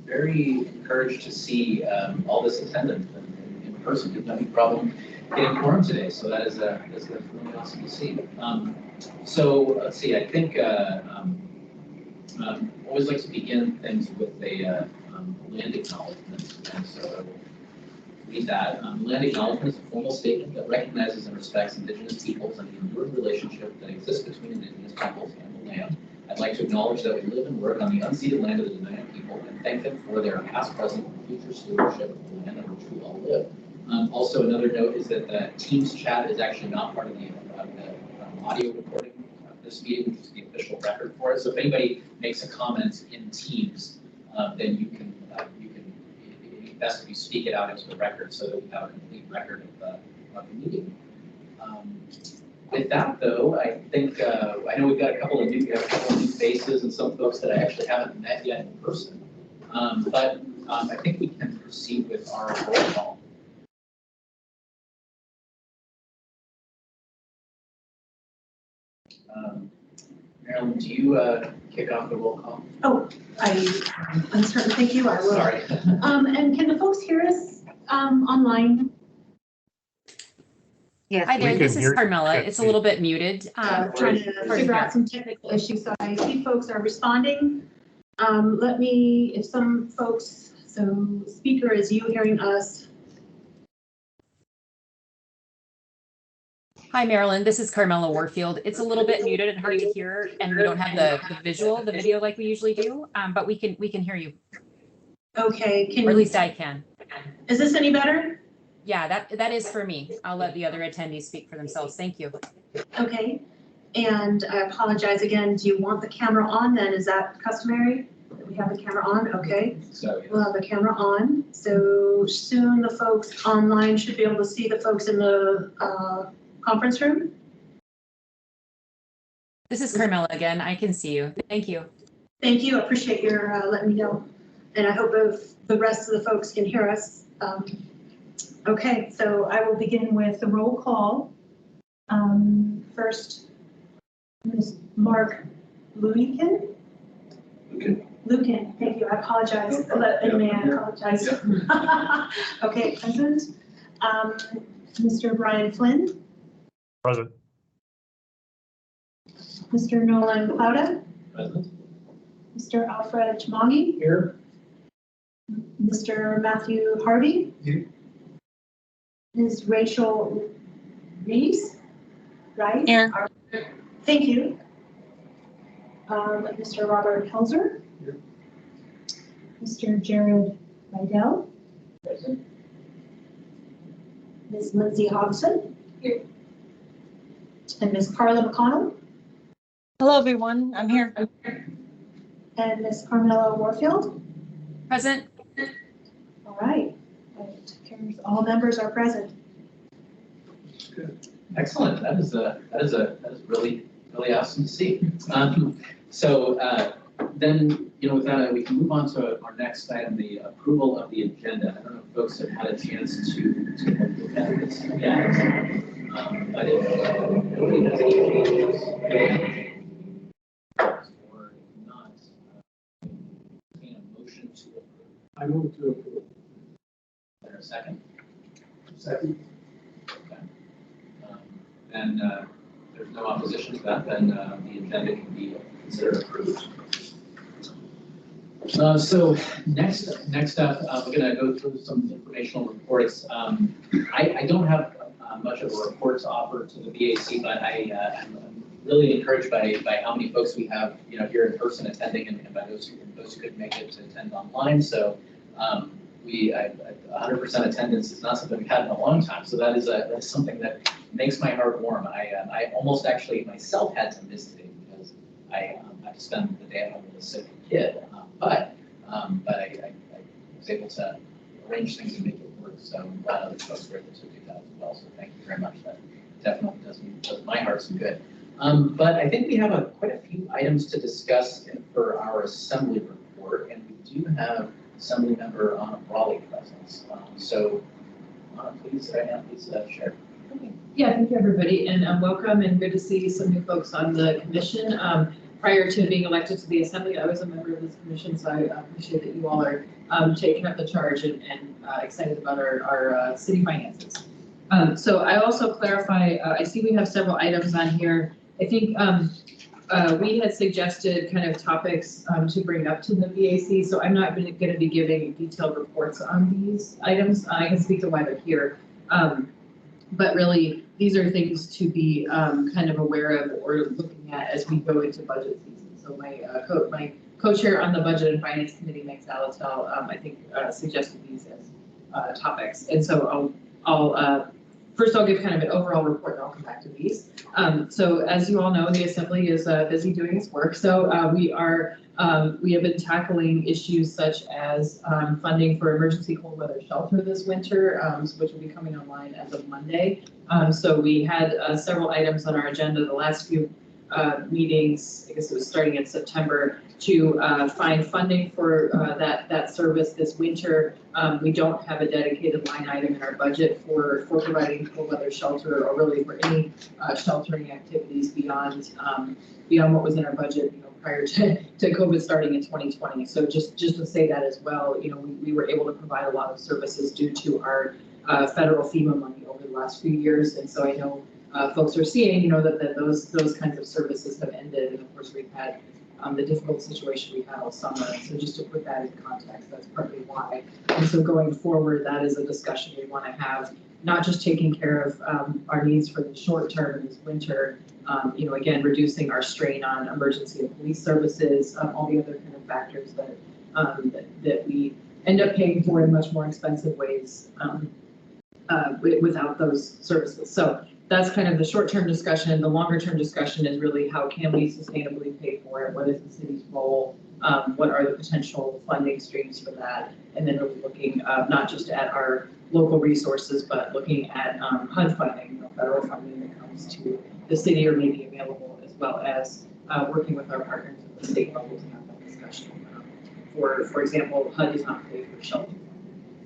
very encouraged to see all this attendance in person. Didn't have any problem getting quorum today, so that's really awesome to see. So let's see. I think always like to begin things with a land acknowledgement, and so I will read that. Land acknowledgement is a formal statement that recognizes and respects Indigenous peoples and the enduring relationship that exists between Indigenous peoples and the land. I'd like to acknowledge that we live and work on the unceded land of the Dena'ina people and thank them for their past, present, and future stewardship of the land on which we all live. Also, another note is that the Teams chat is actually not part of the audio recording of this meeting, which is the official record for it. So if anybody makes a comment in Teams, then you can it's best if you speak it out into the record so that we have a complete record of the meeting. With that, though, I think I know we have a couple of new faces and some folks that I actually haven't met yet in person. But I think we can proceed with our roll call. Marilyn, do you kick off the roll call? Oh, I'm certain. Thank you. I will. Sorry. And can the folks hear us online? Yes. Hi there, this is Carmela. It's a little bit muted. I'm trying to figure out some technical issues. So I see folks are responding. Let me, if some folks, so speaker, is you hearing us? Hi, Marilyn. This is Carmela Warfield. It's a little bit muted and hard to hear, and we don't have the video like we usually do, but we can hear you. Okay, Or at least I can. Is this any better? Yeah, that is for me. I'll let the other attendees speak for themselves. Thank you. Okay, and I apologize again. Do you want the camera on then? Is that customary? We have the camera on, okay. So, yes. We'll have the camera on. So soon the folks online should be able to see the folks in the conference room. This is Carmela again. I can see you. Thank you. Thank you. I appreciate your letting me know. And I hope if the rest of the folks can hear us. Okay, so I will begin with the roll call. First, Ms. Mark Lukin. Lukin, thank you. I apologize. I apologize. Okay, present. Mr. Brian Flynn. Present. Mr. Nolan Clouda. Present. Mr. Alfred Chmongi. Here. Mr. Matthew Harvey. Here. Ms. Rachel Reeves. Right? Here. Thank you. Mr. Robert Helzer. Here. Mr. Jared Rydell. Present. Ms. Lindsay Hobson. Here. And Ms. Carla McConnell. Hello, everyone. I'm here. And Ms. Carmela Warfield. Present. All right. All members are present. Good. Excellent. That is really awesome to see. Then, with that, we can move on to our next item, the approval of the agenda. I don't know if folks have had a chance to look at this yet. But if nobody has any changes or not, entertain a motion to approve. I move to approve. Is there a second? Second. Okay. And there's no opposition to that, then the agenda can be considered approved. So next up, we're going to go through some informational reports. I don't have much of a report to offer to the BAC, but I'm really encouraged by how many folks we have, here in person attending, and by those who couldn't make it to attend online. So 100% attendance is not something we've had in a long time. So that's something that makes my heart warm. I almost actually myself had to miss today because I had to spend the day at home with a sick kid. But I was able to arrange things and make it work. So I'm glad other folks were able to do that as well. So thank you very much. That definitely does my heart some good. But I think we have quite a few items to discuss for our assembly report, and we do have Assembly Member Anna Brawley present. So please share. Yeah, thank you, everybody, and welcome, and good to see some new folks on the commission. prior to being elected to the Assembly, I was a member of this commission, so I appreciate that you all are taking up the charge and excited about our city finances. So I also clarify, I see we have several items on here. I think we had suggested kind of topics to bring up to the VAC, so I'm not going to be giving detailed reports on these items. I can speak to why they're here. But really, these are things to be kind of aware of or looking at as we go into budget season. So my co-chair on the Budget and Finance Committee, Meg Zalatel, I think suggested these as topics. And so first I'll give kind of an overall report and I'll come back to these. So as you all know, the Assembly is busy doing its work. So we have been tackling issues such as funding for emergency cold weather shelter this winter, which will be coming online as of Monday. So we had several items on our agenda the last few meetings, I guess it was starting in September, to find funding for that service this winter. We don't have a dedicated line item in our budget for providing cold weather shelter or really for any sheltering activities beyond what was in our budget, prior to COVID starting in 2020. So just to say that as well, we were able to provide a lot of services due to our federal FEMA money over the last few years. And so I know folks are seeing, that those kinds of services have ended. And of course, we've had the difficult situation we had all summer. So just to put that in context, that's partly why. And so going forward, that is a discussion we want to have, not just taking care of our needs for the short term this winter, again, reducing our strain on emergency and police services, all the other kind of factors that we end up paying for in much more expensive ways without those services. So that's kind of the short-term discussion. The longer-term discussion is really how can we sustainably pay for it? What is the city's role? What are the potential funding streams for that? And then really looking not just at our local resources, but looking at HUD funding, federal funding that comes to the city or may be available, as well as working with our partners at the state level to have that discussion. For example, HUD does not pay for shelter.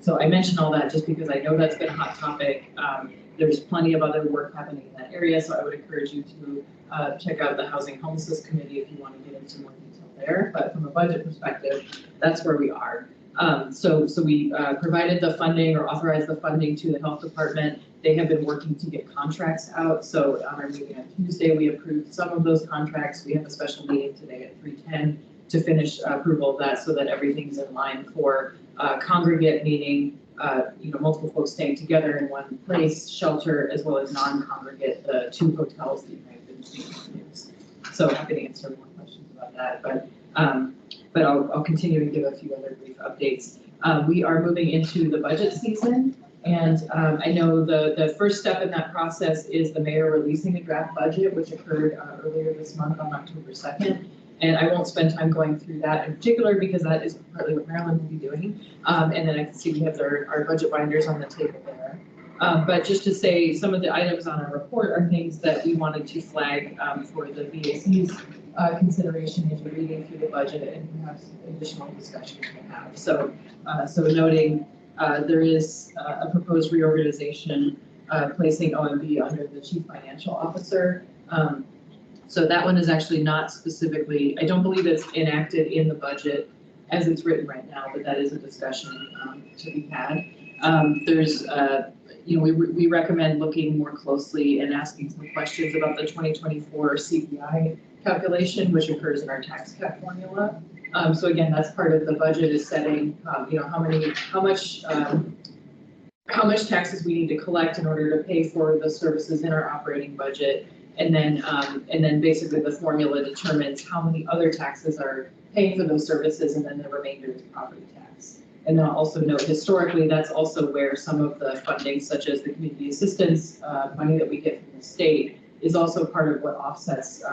So I mention all that just because I know that's been a hot topic. There's plenty of other work happening in that area, so I would encourage you to check out the Housing Homelessness Committee if you want to get into more detail there. But from a budget perspective, that's where we are. So we provided the funding or authorized the funding to the health department. They have been working to get contracts out. So on our meeting on Tuesday, we approved some of those contracts. We have a special meeting today at 3:10 to finish approval of that so that everything's in line for congregate, meaning multiple folks staying together in one place, shelter, as well as non-congregate, the 2 hotels that you might have been seeing. So happy to answer more questions about that, but I'll continue to give a few other brief updates. We are moving into the budget season, and I know the first step in that process is the mayor releasing a draft budget, which occurred earlier this month on October 2nd. And I won't spend time going through that in particular because that is partly what Marilyn will be doing. And then I can see we have our budget binders on the table there. But just to say, some of the items on our report are things that we wanted to flag for the VAC's consideration as you're reading through the budget and perhaps additional discussion we can have. So noting there is a proposed reorganization placing OMB under the Chief Financial Officer. So that one is actually not specifically, I don't believe it's enacted in the budget as it's written right now, but that is a discussion to be had. We recommend looking more closely and asking some questions about the 2024 CPI calculation, which occurs in our tax cap formula. So again, that's part of the budget is setting, how much taxes we need to collect in order to pay for the services in our operating budget. And then basically the formula determines how many other taxes are paying for those services, and then the remainder is property tax. And then I'll also note historically, that's also where some of the funding, such as the community assistance money that we get from the state, is also part of what offsets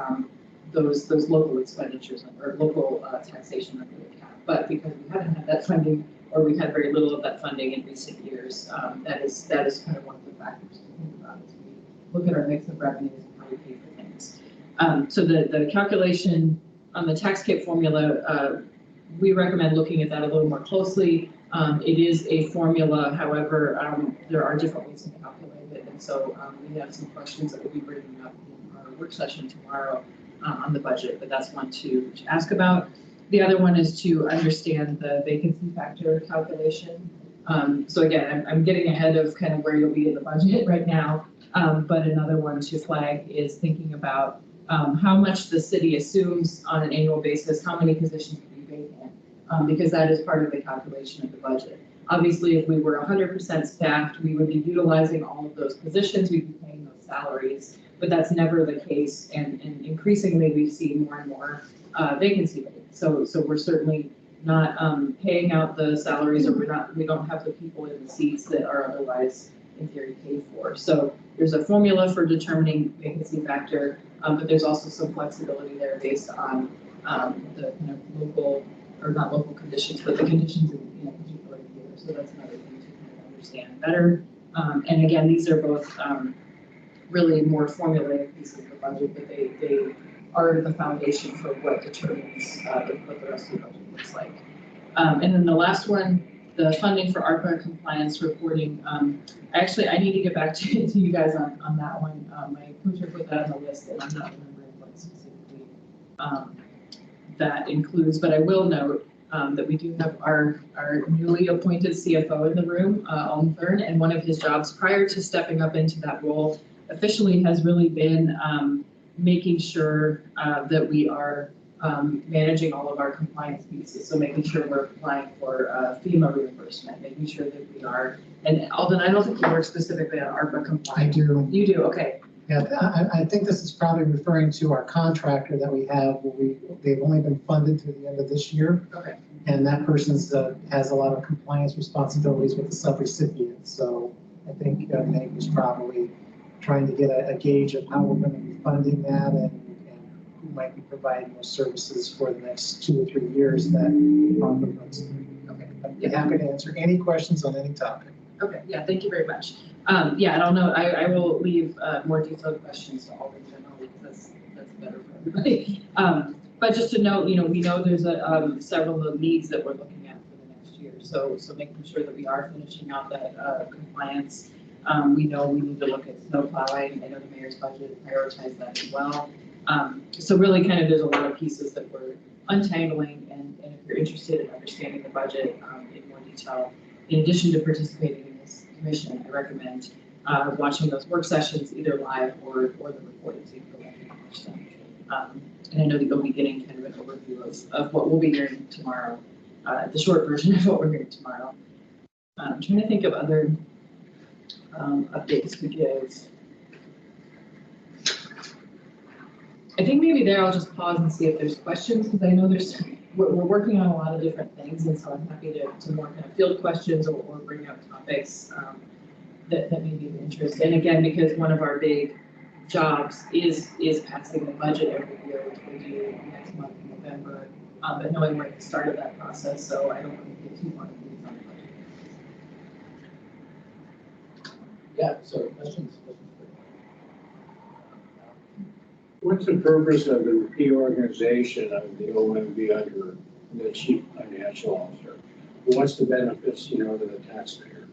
those local expenditures or local taxation under the cap. But because we haven't had that funding, or we've had very little of that funding in recent years, that is kind of one of the factors to think about as we look at our mix of revenues and how we pay for things. So the calculation on the tax cap formula, we recommend looking at that a little more closely. It is a formula, however, there are different ways to calculate it, and so we have some questions that we'll be bringing up in our work session tomorrow on the budget, but that's one to ask about. The other one is to understand the vacancy factor calculation. So again, I'm getting ahead of kind of where you'll be in the budget right now. But another one to flag is thinking about how much the city assumes on an annual basis, how many positions will be vacant, because that is part of the calculation of the budget. Obviously, if we were 100% staffed, we would be utilizing all of those positions, we'd be paying those salaries, but that's never the case. And increasingly, we see more and more vacancy rates. So we're certainly not paying out the salaries, or we don't have the people in the seats that are otherwise in theory paid for. So there's a formula for determining vacancy factor, but there's also some flexibility there based on the kind of local, or not local conditions, but the conditions in a particular year. So that's another thing to kind of understand better. And again, these are both really more formulaic pieces of the budget, but they are the foundation for what determines what the rest of the budget looks like. And then the last one, the funding for ARPA compliance reporting. Actually, I need to get back to you guys on that one. My coach put that on the list, and I'm not remembering what specifically that includes, but I will note that we do have our newly appointed CFO in the room, Alden Thurn, and one of his jobs prior to stepping up into that role officially has really been making sure that we are managing all of our compliance pieces. So making sure we're applying for FEMA reimbursement, making sure that we are, and Alden, I don't think you work specifically on ARPA compliance. I do. You do, okay. Yeah, I think this is probably referring to our contractor that we have, where they've only been funded through the end of this year. Okay. And that person's has a lot of compliance responsibilities with the subrecipient. So I think Meg was probably trying to get a gauge of how we're going to be funding that, and who might be providing those services for the next 2 or 3 years that ARPA runs. Okay, I'd be happy to answer any questions on any topic. Okay, yeah, thank you very much. Yeah, and I'll know, I will leave more detailed questions to Alden generally, because that's better for everybody. But just to note, we know there's several of the needs that we're looking at for the next year. So making sure that we are finishing out that compliance. We know we need to look at snow plowing. I know the mayor's budget prioritized that as well. So really kind of there's a lot of pieces that we're untangling, and if you're interested in understanding the budget in more detail, in addition to participating in this commission, I recommend watching those work sessions either live or the recorded, so you can go back and watch them. And I know that you'll be getting kind of an overview of what we'll be hearing tomorrow, the short version of what we're hearing tomorrow. I'm trying to think of other updates to give. I think maybe there I'll just pause and see if there's questions, because I know we're working on a lot of different things, and so I'm happy to more kind of field questions or bring up topics that may be of interest. And again, because one of our big jobs is passing the budget every year, which we do next month in November, but knowing we're at the start of that process, so I don't want to get too far into the budget. Yeah, so questions? What's the purpose of the reorganization of the OMB under the chief financial officer? What's the benefits, to the taxpayer?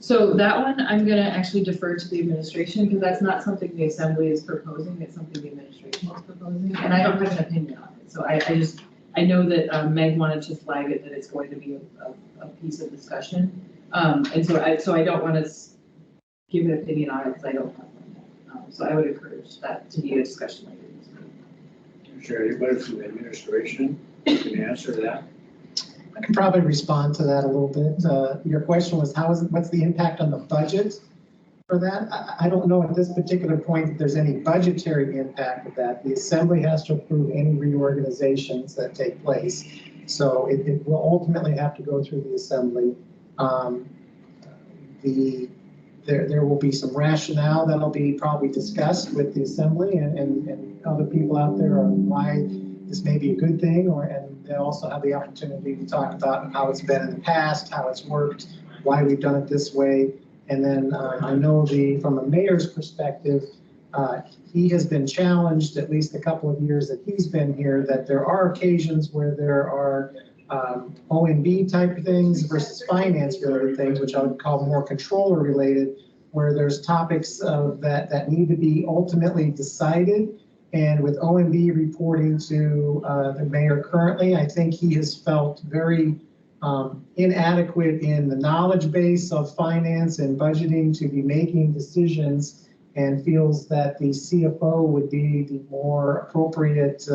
So that one, I'm going to actually defer to the administration, because that's not something the assembly is proposing. It's something the administration is proposing, and I don't have an opinion on it. So I know that Meg wanted to flag it, that it's going to be a piece of discussion. And so I don't want to give an opinion on it, because I don't have one yet. So I would encourage that to be a discussion later this week. Sure, anybody from the administration can answer that? I can probably respond to that a little bit. Your question was, what's the impact on the budget for that? I don't know at this particular point if there's any budgetary impact of that. The assembly has to approve any reorganizations that take place. So it will ultimately have to go through the assembly. There will be some rationale that'll be probably discussed with the assembly and other people out there on why this may be a good thing, and they also have the opportunity to talk about how it's been in the past, how it's worked, why we've done it this way. And then I know from the mayor's perspective, he has been challenged at least a couple of years that he's been here, that there are occasions where there are OMB type things versus finance related things, which I would call more controller related, where there's topics that need to be ultimately decided, And with OMB reporting to the mayor currently, I think he has felt very inadequate in the knowledge base of finance and budgeting to be making decisions, and feels that the CFO would be the more appropriate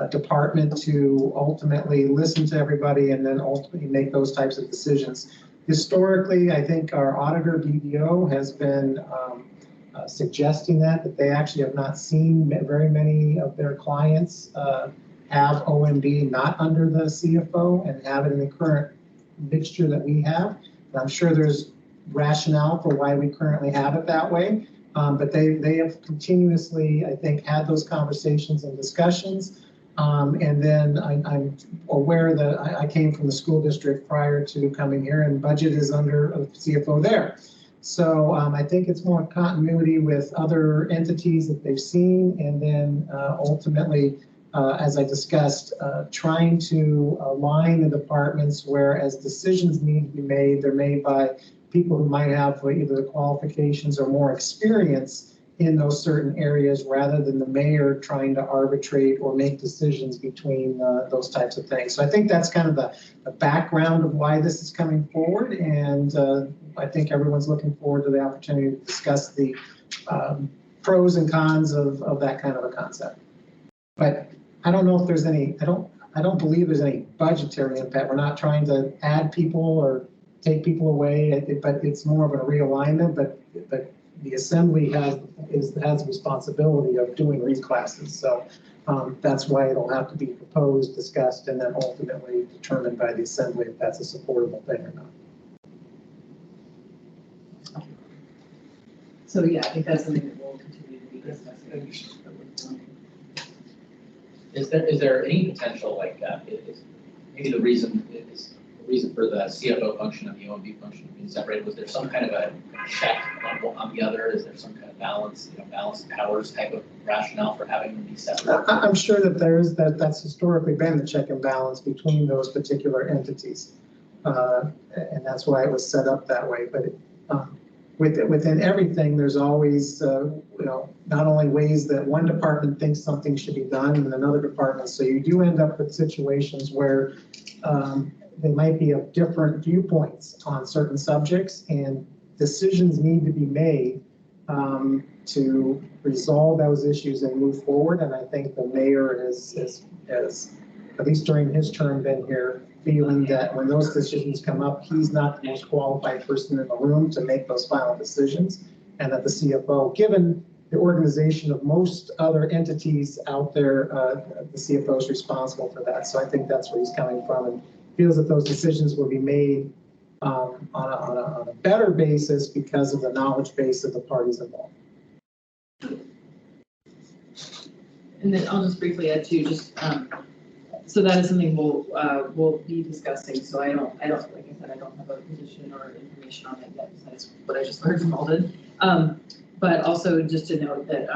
department to ultimately listen to everybody and then ultimately make those types of decisions. Historically, I think our auditor, BDO, has been suggesting that they actually have not seen very many of their clients have OMB not under the CFO and have it in the current mixture that we have. And I'm sure there's rationale for why we currently have it that way. But they have continuously, I think, had those conversations and discussions. And then I'm aware that I came from the school district prior to coming here, and budget is under a CFO there. So I think it's more continuity with other entities that they've seen, and then ultimately, as I discussed, trying to align the departments where as decisions need to be made, they're made by people who might have either the qualifications or more experience in those certain areas, rather than the mayor trying to arbitrate or make decisions between those types of things. So I think that's kind of the background of why this is coming forward, and I think everyone's looking forward to the opportunity to discuss the pros and cons of that kind of a concept. But I don't know if there's any, I don't believe there's any budgetary impact. We're not trying to add people or take people away, but it's more of a realignment. But the assembly has the responsibility of doing reclasses. So that's why it'll have to be proposed, discussed, and then ultimately determined by the assembly if that's a supportable thing or not. So yeah, I think that's something that we'll continue to be discussing. Is there any potential, like, maybe the reason for the CFO function and the OMB function being separated, was there some kind of a check on the other? Is there some kind of balance of powers type of rationale for having them be separate? I'm sure that that's historically been the check and balance between those particular entities. And that's why it was set up that way. But within everything, there's always, not only ways that one department thinks something should be done in another department. So you do end up with situations where they might be of different viewpoints on certain subjects, and decisions need to be made to resolve those issues and move forward. And I think the mayor has, at least during his term, been here feeling that when those decisions come up, he's not the most qualified person in the room to make those final decisions, and that the CFO, given the organization of most other entities out there, the CFO is responsible for that. So I think that's where he's coming from, and feels that those decisions will be made on a better basis because of the knowledge base of the parties involved. And then I'll just briefly add too, so that is something we'll be discussing. So I don't, like I said, I don't have a position or information on it yet, besides what I just learned from Alden. But also just to note that,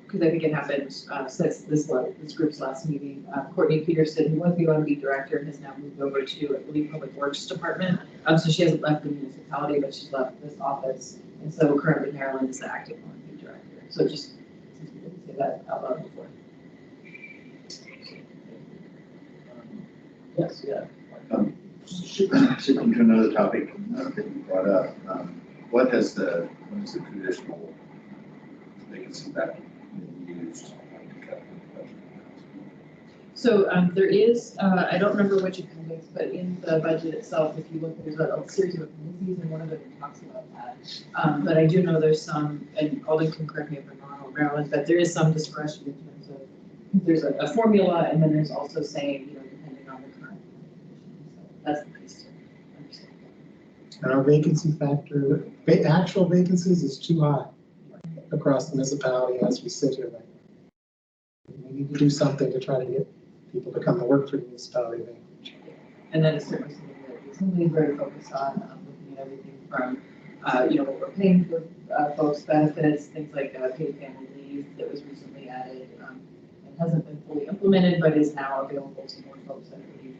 because I think it happened since this group's last meeting, Courtney Peterson, who was the OMB director, has now moved over to, I believe, Public Works Department. So she hasn't left the municipality, but she's left this office. And so currently Marilyn is the active OMB director. So just, since we didn't say that out loud before. Yes, yeah. Shifting to another topic that you brought up, what is the traditional vacancy that been used to cut the budget? So there is, I don't remember which appendix, but in the budget itself, if you look, there's a series of appendices, and one of them talks about that. But I do know there's some, and Alden can correct me if I'm wrong, Marilyn, but there is some discretion in terms of, there's a formula, and then there's also saying, depending on the current. So that's the piece to understand. And our vacancy factor, actual vacancies is too high across the municipality as we sit here right now. We need to do something to try to get people to come to work for the municipality. And that is certainly something that the Assembly is very focused on, looking at everything from, what we're paying for folks' benefits, things like paid family leave that was recently added. It hasn't been fully implemented, but is now available to more folks, I believe.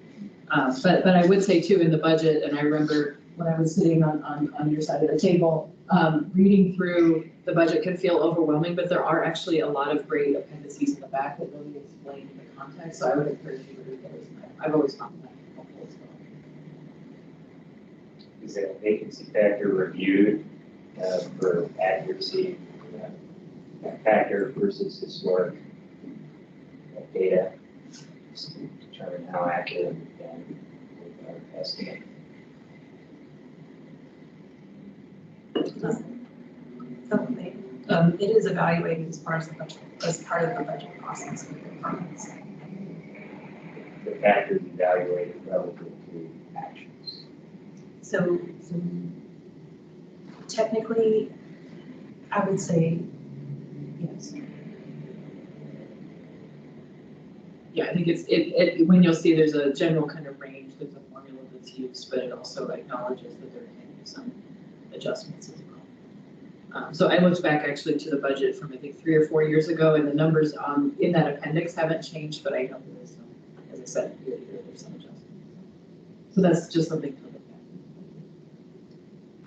But I would say too, in the budget, and I remember when I was sitting on your side of the table, reading through the budget can feel overwhelming, but there are actually a lot of great appendices in the back that really explain the context, so I would encourage you to read those. I've always found that helpful as well. Is that vacancy factor reviewed for accuracy, factor versus historic data? Just to determine how accurate we've been with our estimate. It is evaluated as part of the budget process with the departments. The factors evaluated relative to actions. So technically, I would say yes. Yeah, I think it when you'll see there's a general kind of range, there's a formula that's used, but it also acknowledges that there can be some adjustments as well. So I looked back actually to the budget from I think 3 or 4 years ago, and the numbers in that appendix haven't changed, but I know there is some, as I said, there's some adjustments. So that's just something to look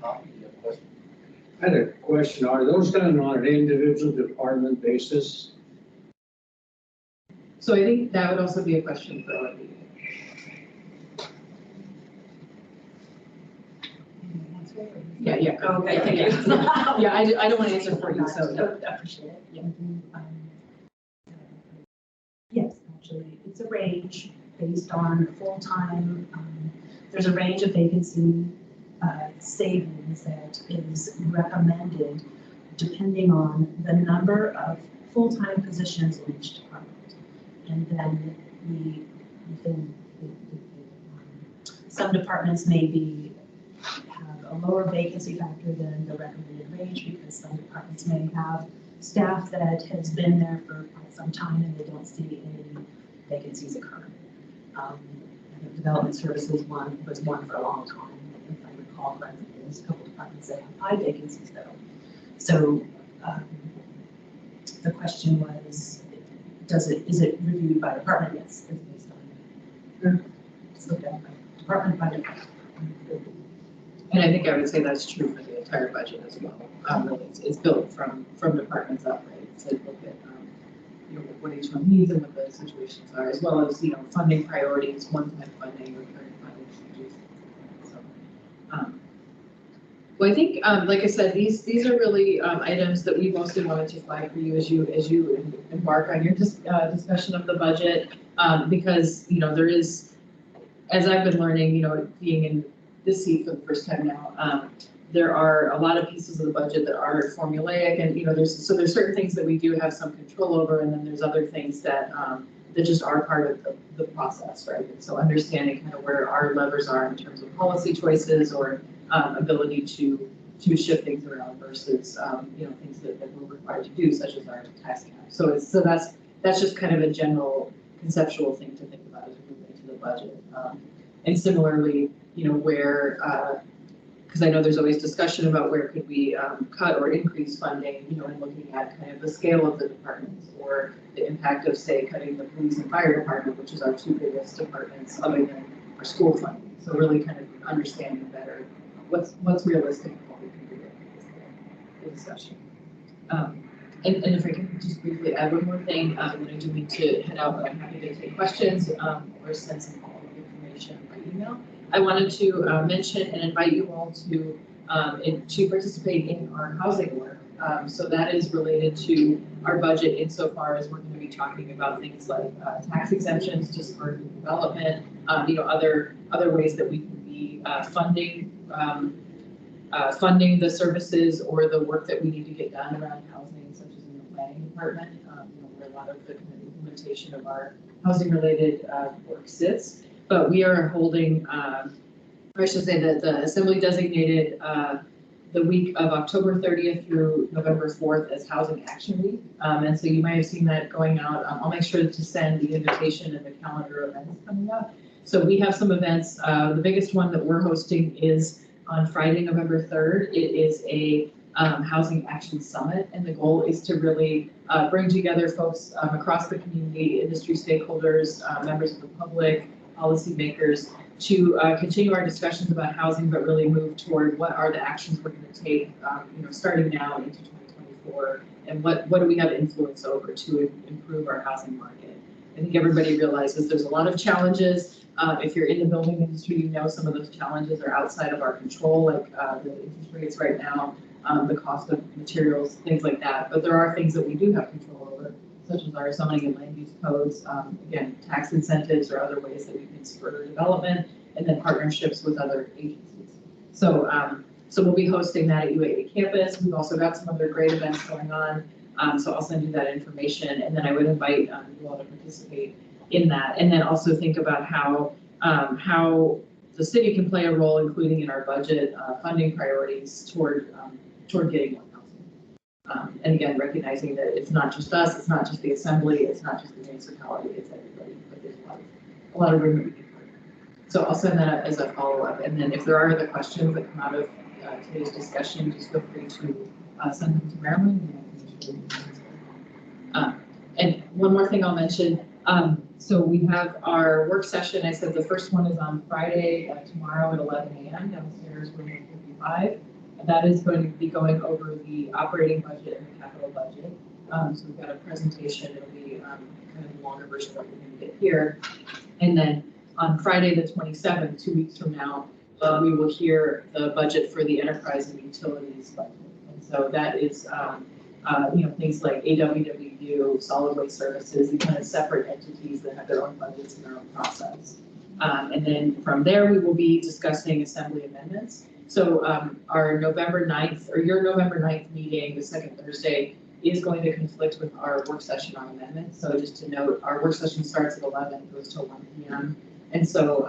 at. You have a question? I had a question, are those done on an individual department basis? So I think that would also be a question for Olivia. Yeah. Okay, thank you. Yeah, I don't want to answer for you, so. I appreciate it. Yeah. Yes, actually, it's a range based on full-time, there's a range of vacancy savings that is recommended depending on the number of full-time positions in each department. And then some departments maybe have a lower vacancy factor than the recommended range because some departments may have staff that has been there for quite some time and they don't see any vacancies occur. I think development services was one for a long time. If I recall correctly, there's a couple departments that have high vacancies though. So the question was, is it reviewed by department? Yes, it's based on it's looked at by department by department. And I think I would say that's true for the entire budget as well. Really, it's built from departments up, right? So look at what each one needs and what the situations are, as well as funding priorities, one-time funding, recurring funding. So, well, I think, like I said, these are really items that we mostly wanted to flag for you as you embark on your discussion of the budget, because there is, as I've been learning, being in this seat for the first time now, there are a lot of pieces of the budget that are formulaic, and there's certain things that we do have some control over, and then there's other things that that just are part of the process, right? And so understanding kind of where our levers are in terms of policy choices or ability to shift things around versus things that we're required to do, such as our tax cap. So that's just kind of a general conceptual thing to think about as we move into the budget. And similarly, where because I know there's always discussion about where could we cut or increase funding, and looking at kind of the scale of the departments or the impact of, say, cutting the police and fire department, which is our two biggest departments other than our school funding. So really kind of understanding better what's realistic and what we can do in the discussion. And if I can just briefly add one more thing, and I do need to head out, but I'm happy to take questions or send some follow-up information by email. I wanted to mention and invite you all to participate in our housing work. So that is related to our budget insofar as we're going to be talking about things like tax exemptions just for development, other ways that we can be funding the services or the work that we need to get done around housing, such as in the planning department, where a lot of the kind of implementation of our housing-related work sits. But we are holding, or I should say that the Assembly designated the week of October 30th through November 4th as Housing Action Week. And so you might have seen that going out. I'll make sure to send the invitation and the calendar of events coming up. So we have some events. The biggest one that we're hosting is on Friday, November 3rd. It is a Housing Action Summit, and the goal is to really bring together folks across the community, industry stakeholders, members of the public, policymakers to continue our discussions about housing, but really move toward what are the actions we're going to take, starting now into 2024, and what do we have influence over to improve our housing market. I think everybody realizes there's a lot of challenges. If you're in the building industry, you know some of those challenges are outside of our control, like the interest rates right now, the cost of materials, things like that. But there are things that we do have control over, such as our zoning and land use codes, again, tax incentives or other ways that we can spur development, and then partnerships with other agencies. So, so we'll be hosting that at UAA campus. We've also got some other great events going on. So I'll send you that information, and then I would invite you all to participate in that, and then also think about how the city can play a role, including in our budget funding priorities toward getting more housing. And again, recognizing that it's not just us, it's not just the assembly, it's not just the municipality, it's everybody, but there's a lot of room that we can partner. So I'll send that as a follow-up, and then if there are other questions that come out of today's discussion, just feel free to send them to Marilyn. And one more thing I'll mention, so we have our work session. I said the first one is on Friday, tomorrow at 11 a.m. downstairs, room 55. That is going to be going over the operating budget and the capital budget. So we've got a presentation. It'll be kind of a longer version of what we're going to get here. And then on Friday the 27th, 2 weeks from now, we will hear the budget for the enterprise and utilities budget. And so that is things like AWWU, solid waste services, the kind of separate entities that have their own budgets and their own process. And then from there, we will be discussing assembly amendments. So our November 9th, or your November 9th meeting, the second Thursday, is going to conflict with our work session on amendments. So just to note, our work session starts at 11, goes till 1 p.m. And so,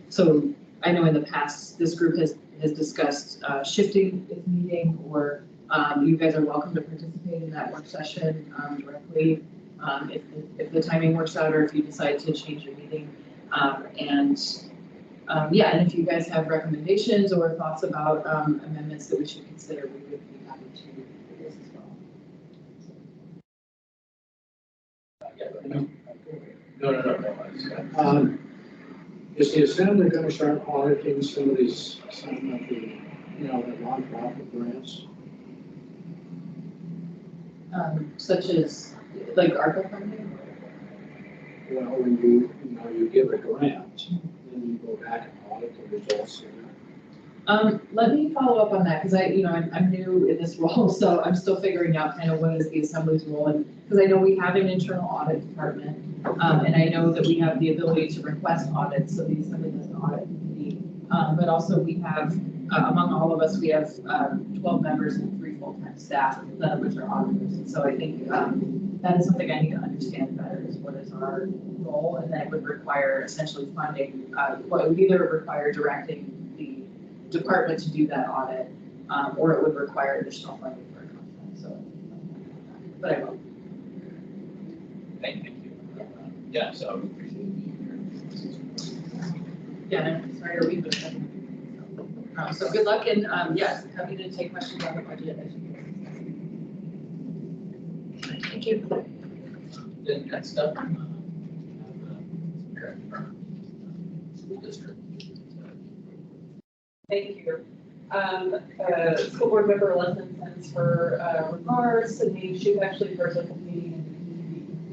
so I know in the past, this group has discussed shifting its meeting, or you guys are welcome to participate in that work session directly if the timing works out, or if you decide to change your meeting. And if you guys have recommendations or thoughts about amendments that we should consider, we would be happy to do this as well. No. Is the assembly going to start auditing some of the nonprofit grants? Such as like ARPA funding? Well, when you give a grant, then you go back and audit the results of that. Let me follow up on that, because I'm new in this role, so I'm still figuring out kind of what is the assembly's role, and because I know we have an internal audit department, and I know that we have the ability to request audits, so the assembly does an audit committee, but also we have, among all of us, we have 12 members and 3 full-time staff, none of which are auditors, and so I think that is something I need to understand better, is what is our role, and then it would require essentially funding, it would either require directing the department to do that audit, or it would require additional funding for a contract, so, but I will. Thank you. Yeah, so I appreciate you being here. Yeah, no, sorry to leave it. So good luck, and yes, happy to take questions on the budget as you go. Thank you. Then next up, Eric from School District. Thank you. School board member lesson sends her regards, and she's actually participating in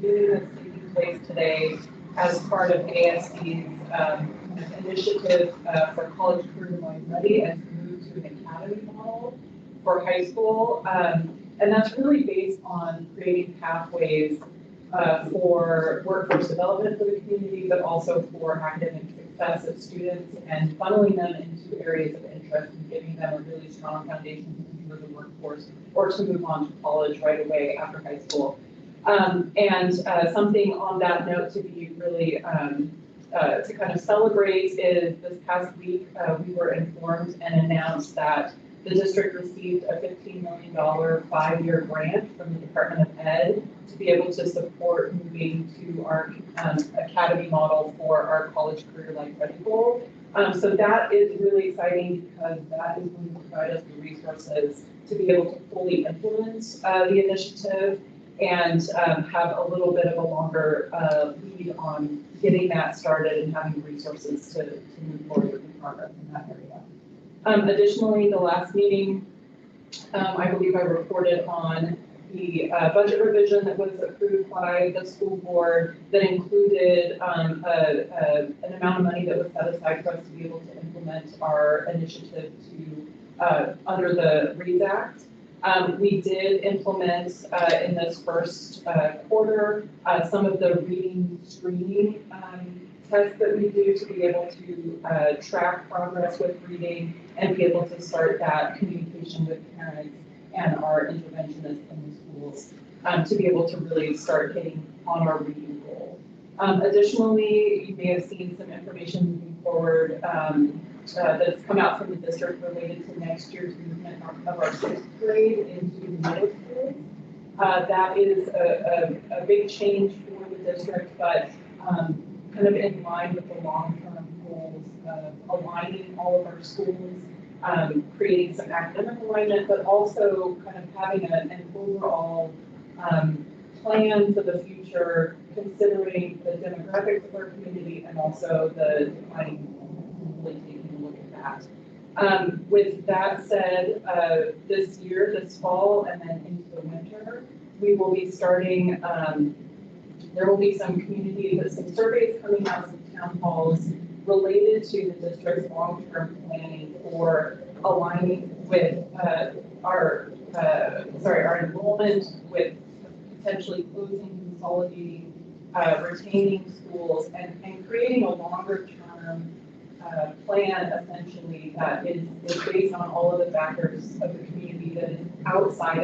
the community review that's taking place today as part of ASD's initiative for college career going ready and move to an academy model for high school. And that's really based on creating pathways for workforce development for the community, but also for academic success of students, and funneling them into areas of interest and giving them a really strong foundation to enter the workforce or to move on to college right away after high school. Something on that note to be really to kind of celebrate is this past week we were informed and announced that the district received a $15 million 5-year grant from the Department of Ed to be able to support moving to our academy model for our college career life ready goal. So that is really exciting, because that is going to provide us the resources to be able to fully implement the initiative. and have a little bit of a longer lead on getting that started and having resources to move forward with progress in that area. Additionally, the last meeting, I believe I reported on the budget revision that was approved by the school board that included an amount of money that was set aside for us to be able to implement our initiative to under the READ Act. We did implement in this first quarter some of the reading screening tests that we do to be able to track progress with reading and be able to start that communication with parents and our interventionists in the schools to be able to really start hitting on our reading goal. Additionally, you may have seen some information moving forward that's come out from the district related to next year's movement of our 6th grade into the middle school. That is a big change for the district, but kind of in line with the long-term goals of aligning all of our schools, creating some academic alignment, but also kind of having an overall plan for the future, considering the demographics of our community and also the declining, really taking a look at that. With that said, this year, this fall, and then into the winter, we will be starting, there will be some some surveys coming out, some town halls related to the district's long-term planning for aligning with our enrollment, with potentially closing, consolidating, retaining schools, and creating a longer-term plan essentially that is based on all of the factors of the community that is outside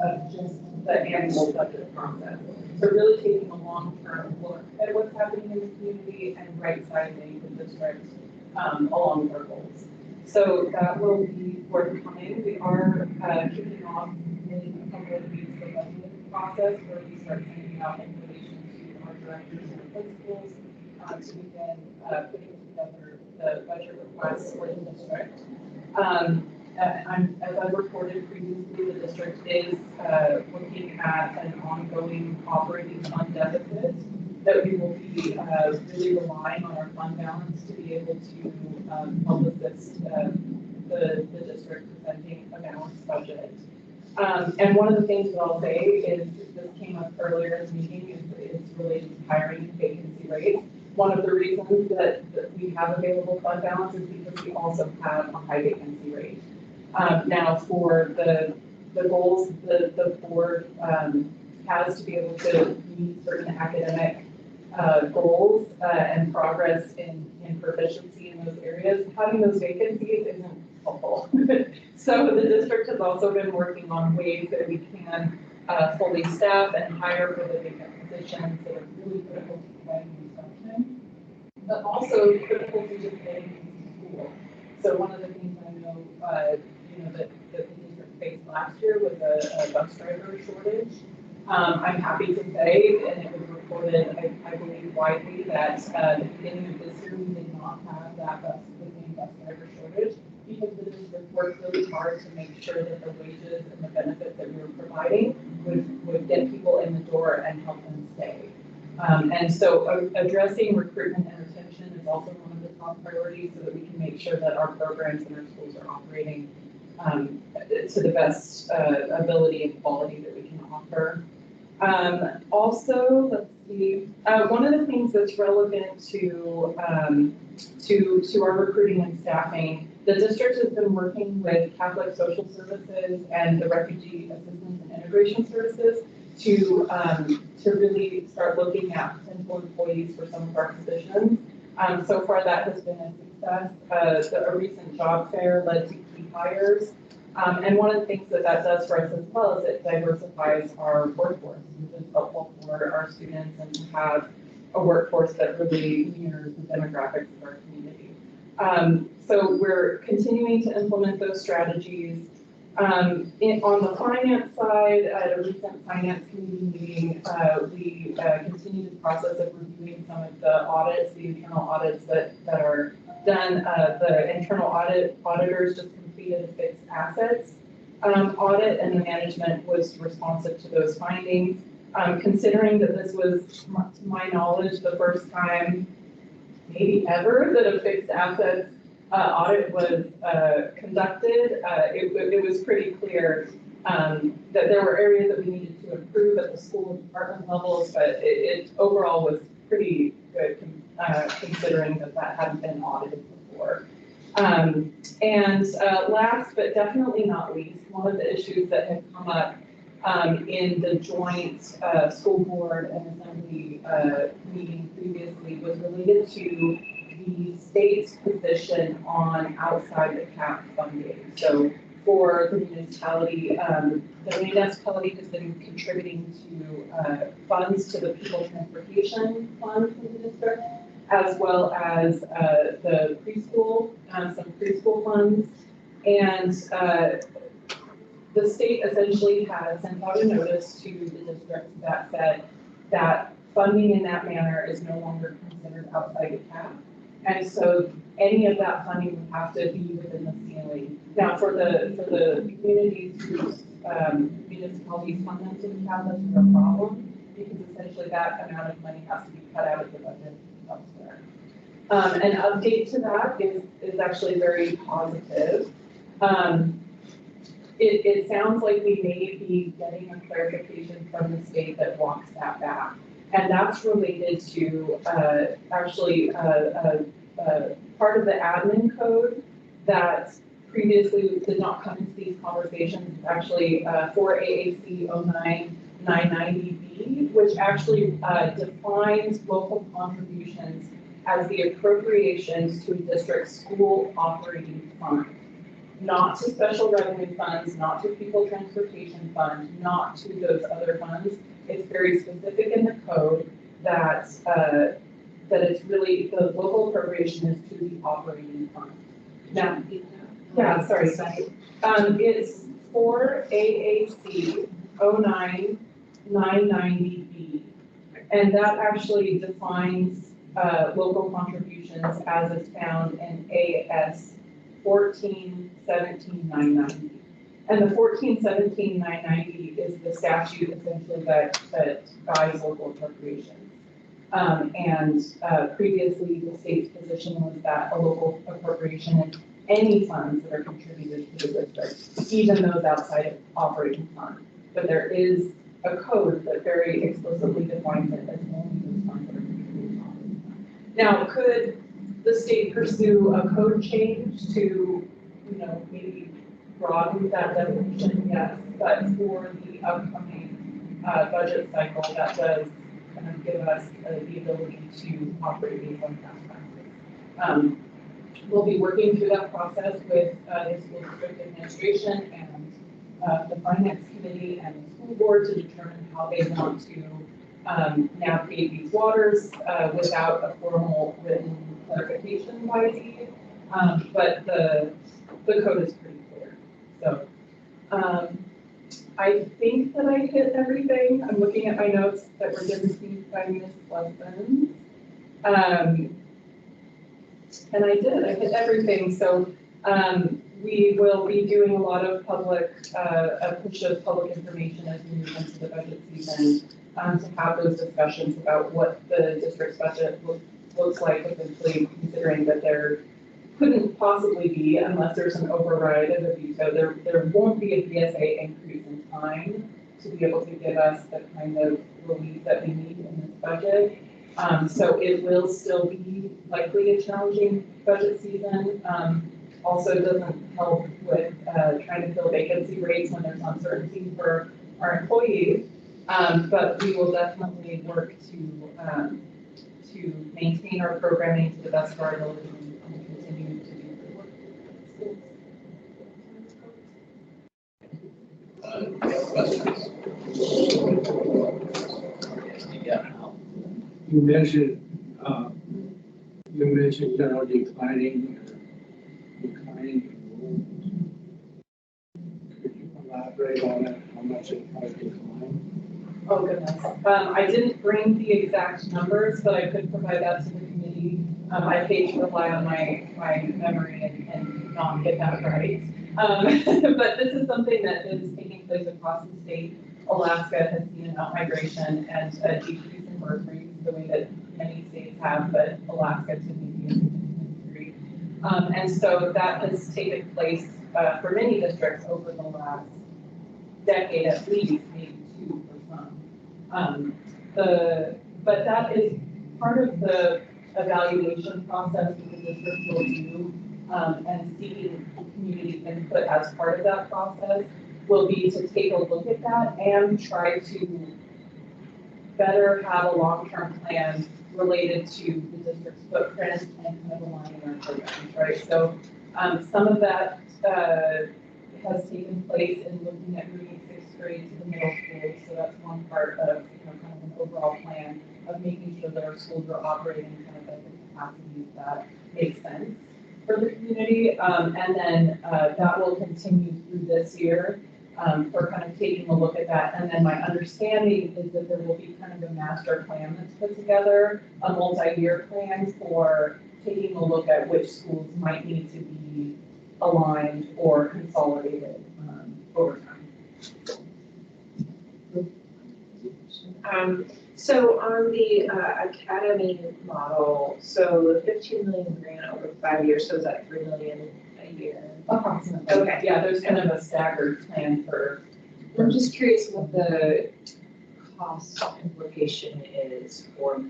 of just the annual budget process. So really taking a long-term look at what's happening in the community and right-sizing the district along with our goals. So that will be forthcoming. We are kicking off in a couple of weeks the budget process where we start sending out information to our directors and principals to begin putting together the budget requests for the district. As I reported previously, the district is looking at an ongoing operating fund deficit that we will be really relying on our fund balance to be able to help assist the district presenting a balanced budget. And one of the things that I'll say is, this came up earlier in the meeting, is related to hiring and vacancy rates. One of the reasons that we have available fund balance is because we also have a high vacancy rate. Now, for the goals the board has to be able to meet certain academic goals and progress in proficiency in those areas, having those vacancies isn't helpful. So the district has also been working on ways that we can fully staff and hire for the vacant positions that are really critical to providing instruction, but also critical to just getting into school. So one of the things I know, that the district faced last year was a bus driver shortage. I'm happy to say, and it was reported, I believe, widely, that at the beginning of this year, we did not have the same bus driver shortage because the district worked really hard to make sure that the wages and the benefits that we were providing would get people in the door and help them stay. And so addressing recruitment and retention is also one of the top priorities so that we can make sure that our programs and our schools are operating to the best ability and quality that we can offer. Also, let's see, one of the things that's relevant to our recruiting and staffing, the district has been working with Catholic Social Services and the Refugee Assistance and Integration Services to really start looking at potential employees for some of our positions. So far, that has been a success. A recent job fair led to key hires. And one of the things that does for us as well is it diversifies our workforce, which is helpful for our students and to have a workforce that really mirrors the demographics of our community. So we're continuing to implement those strategies. On the finance side, at a recent finance committee meeting, we continue the process of reviewing some of the audits, the internal audits that are done. The internal auditors just completed a fixed assets audit, and the management was responsive to those findings. Considering that this was, to my knowledge, the first time maybe ever that a fixed assets audit was conducted, it was pretty clear that there were areas that we needed to improve at the school and department levels, but it overall was pretty good considering that hadn't been audited before. And last but definitely not least, one of the issues that had come up in the joint school board and assembly meeting previously was related to the state's position on outside the cap funding. So for the municipality has been contributing to funds to the People Transportation Fund for the district, as well as the preschool, some preschool funds. And the state essentially has sent out a notice to the district that said that funding in that manner is no longer considered outside the cap. And so any of that funding would have to be within the ceiling. Now, for the communities whose municipalities fund them to the cap, that's no problem, because essentially that amount of money has to be cut out of the budget elsewhere. An update to that is actually very positive. It sounds like we may be getting a clarification from the state that walks that back. And that's related to actually part of the admin code that previously did not come into these conversations. It's actually for AAC 09990B, which actually defines local contributions as the appropriations to a district school operating fund. Not to special revenue funds, not to people transportation fund, not to those other funds. It's very specific in the code that that it's really, the local appropriation is to the operating fund. Now, yeah, sorry. It's for AAC 09990B. And that actually defines local contributions as is found in AS 1417-990. And the 1417-990 is the statute essentially that guides local appropriations. Previously the state's position was that a local appropriation is any funds that are contributed to the district, even those outside of operating funds. But there is a code that very explicitly defines it as only those funds that are contributed to operating funds. Now, could the state pursue a code change to, maybe broaden that definition? Yes, but for the upcoming budget cycle, that does kind of give us the ability to operate based on past practice. We'll be working through that process with the school district administration and the finance committee and the school board to determine how they want to navigate these waters without a formal written clarification by the but the code is pretty clear. So I think that I hit everything. I'm looking at my notes that were given to me by Ms. Lesson. And I hit everything. So we will be doing a lot of public, a push of public information as we move into the budget season to have those discussions about what the district's budget looks like, essentially considering that there couldn't possibly be, unless there's an override of a veto, there won't be a BSA increase in time to be able to give us the kind of relief that we need in this budget. So it will still be likely a challenging budget season. Also doesn't help with trying to fill vacancy rates when there's uncertainty for our employees. But we will definitely work to maintain our programming to the best of our ability and continue to do good work. Questions? Yeah. You mentioned declining enrollment. Could you elaborate on that? How much it has declined? Oh goodness. I didn't bring the exact numbers, but I could provide that to the committee. I hate to rely on my memory and not get that right. But this is something that is taking place across the state. Alaska has seen an outmigration and a decrease in birth rates, the way that many states have, but Alaska to maybe a significant degree. And so that has taken place for many districts over the last decade at least, maybe two for some. But that is part of the evaluation process that the district will do, and seeking community input as part of that process will be to take a look at that and try to better have a long-term plan related to the district's footprint and kind of aligning our programs, right? So some of that has taken place in looking at moving sixth grade to the middle school. So that's one part of kind of an overall plan of making sure that our schools are operating kind of at the capacities that make sense for the community. And then that will continue through this year for kind of taking a look at that. And then my understanding is that there will be kind of a master plan that's put together, a multi-year plan for taking a look at which schools might need to be aligned or consolidated over time. So on the academy model, so the 15 million grant over 5 years, so is that 3 million a year? Approximately. Okay. Yeah, there's kind of a staggered plan for. I'm just curious what the cost implication is for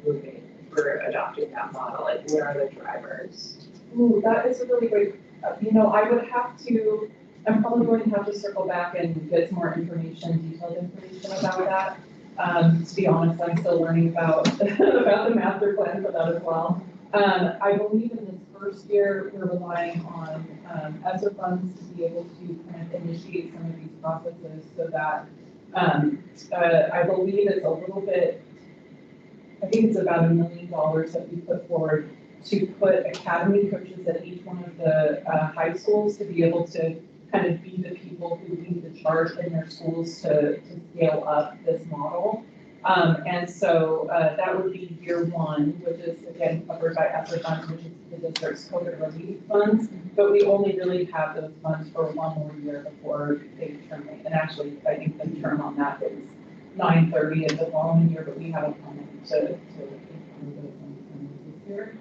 adopting that model, like what are the drivers? Ooh, that is a really great, I would have to, I'm probably going to have to circle back and get some more information, detailed information about that. To be honest, I'm still learning about the master plan for that as well. I believe in this first year, we're relying on ESSER funds to be able to kind of initiate some of these processes so that I believe it's a little bit, I think it's about $1 million that we put forward to put academy coaches at each one of the high schools to be able to kind of be the people who lead the charge in their schools to scale up this model. And so that would be year one, which is again covered by ESSER funds, which is the district's COVID relief funds. But we only really have those funds for one more year before they terminate. And actually, I think the term on that is 9/30 of the following year, but we haven't come to those this year.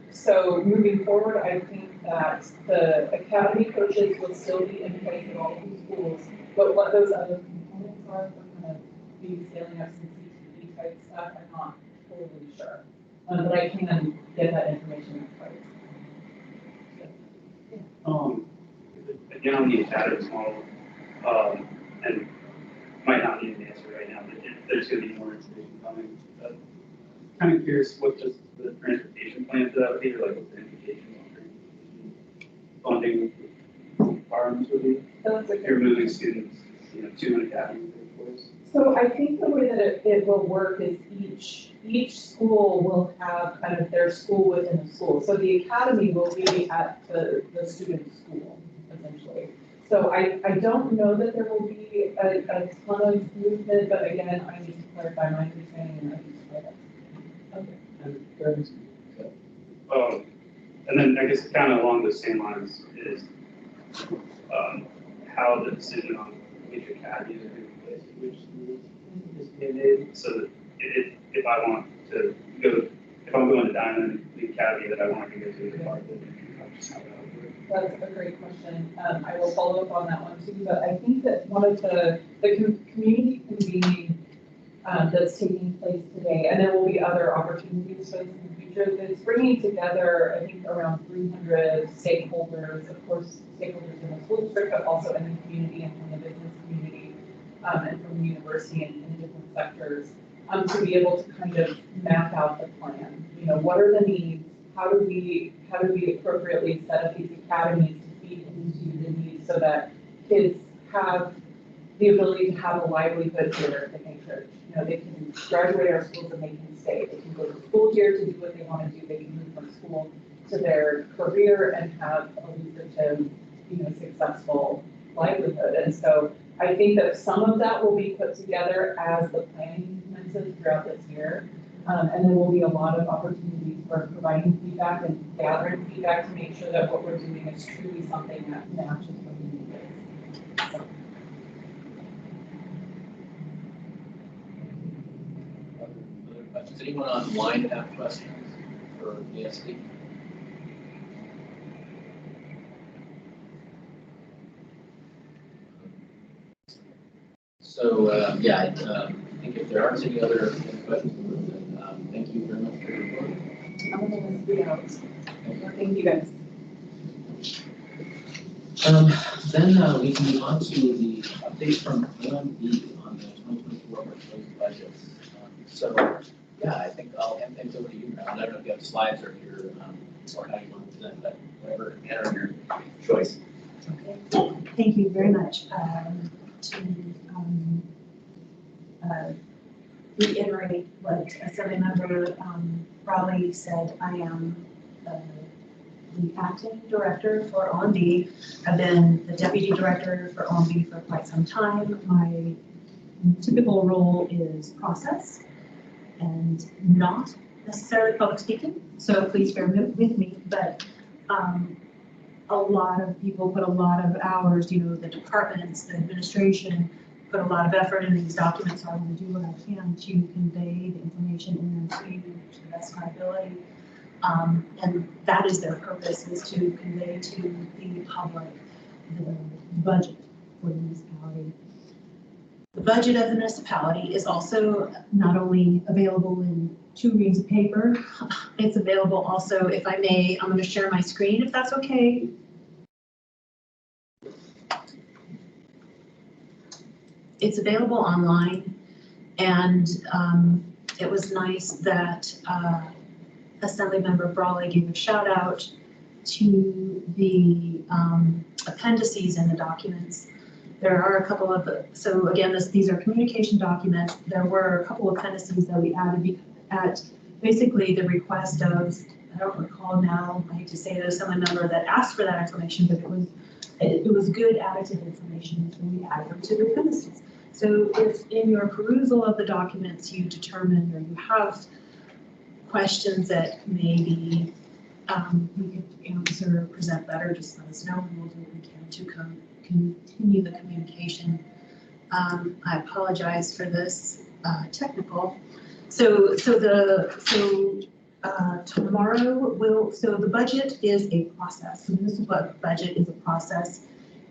So moving forward, I think that the academy coaches will still be in place in all of these schools, but what those other components are for kind of maybe scaling up some CTE type stuff, I'm not totally sure. But I can get that information in place. Again, on the academy model, and might not need an answer right now, but there's going to be more information coming. Kind of curious what the transportation plan for that would be, or like what the implications on funding requirements would be. If you're moving students, to an academy, of course. So I think the way that it will work is each school will have kind of their school within a school. So the academy will be at the student's school, essentially. So I don't know that there will be a ton of movement, but again, I need to clarify my understanding and I need to clarify. Okay. And then I guess kind of along those same lines is how the decision on which academies are going to be placed in which schools is being made. So that if I want to go, if I'm going to Diamond, the academy that I want to go to is part of it. That's a great question. I will follow up on that one too, but I think that one of the community convening that's taking place today, and there will be other opportunities for this in the future, is bringing together, I think, around 300 stakeholders, of course, stakeholders in the school district, but also in the community and from the business community and from the university and in different sectors, to be able to kind of map out the plan. What are the needs? How do we appropriately set up these academies to feed into the needs so that kids have the ability to have a livelihood here at the King Church? They can graduate our schools and they can stay. They can go to school here to do what they want to do. They can move from school to their career and have a lucrative, successful livelihood. And so I think that some of that will be put together as the planning commences throughout this year. And there will be a lot of opportunities for providing feedback and gathering feedback to make sure that what we're doing is truly something that matches what we need. So. Does anyone online have questions for ESD? So, yeah, I think if there aren't any other questions, then thank you very much for your report. Thank you guys. Then we can move on to the update from OMB on the 2024 proposed budgets. So, yeah, I think I'll hand things over to you now. I don't know if you have slides or your, or how you want to present, but whatever manner of your choice. Okay, thank you very much. To reiterate what Assemblymember Raleigh said, I am the acting director for OMB. I've been the deputy director for OMB for quite some time. My typical role is process and not necessarily public speaking, so please bear with me, but a lot of people put a lot of hours, you know, the departments, the administration, put a lot of effort in these documents, so I want to do what I can to convey the information in them to you to the best of my ability. And that is their purpose, is to convey to the public the budget for the municipality. The budget of the municipality is also not only available in 2 reams of paper, it's available also, if I may, I'm going to share my screen if that's okay. It's available online, and it was nice that Assemblymember Brawley gave a shout out to the appendices in the documents. There are a couple of, so again, these are communication documents. There were a couple of appendices that we added at basically the request of, I don't recall now, I hate to say there's someone member that asked for that information, but it was good additive information, so we added them to the appendices. So if in your perusal of the documents you determine or you have questions that maybe we could answer or present better, just let us know and we'll do what we can to continue the communication. I apologize for this technical. So tomorrow so the budget is a process. The municipal budget is a process.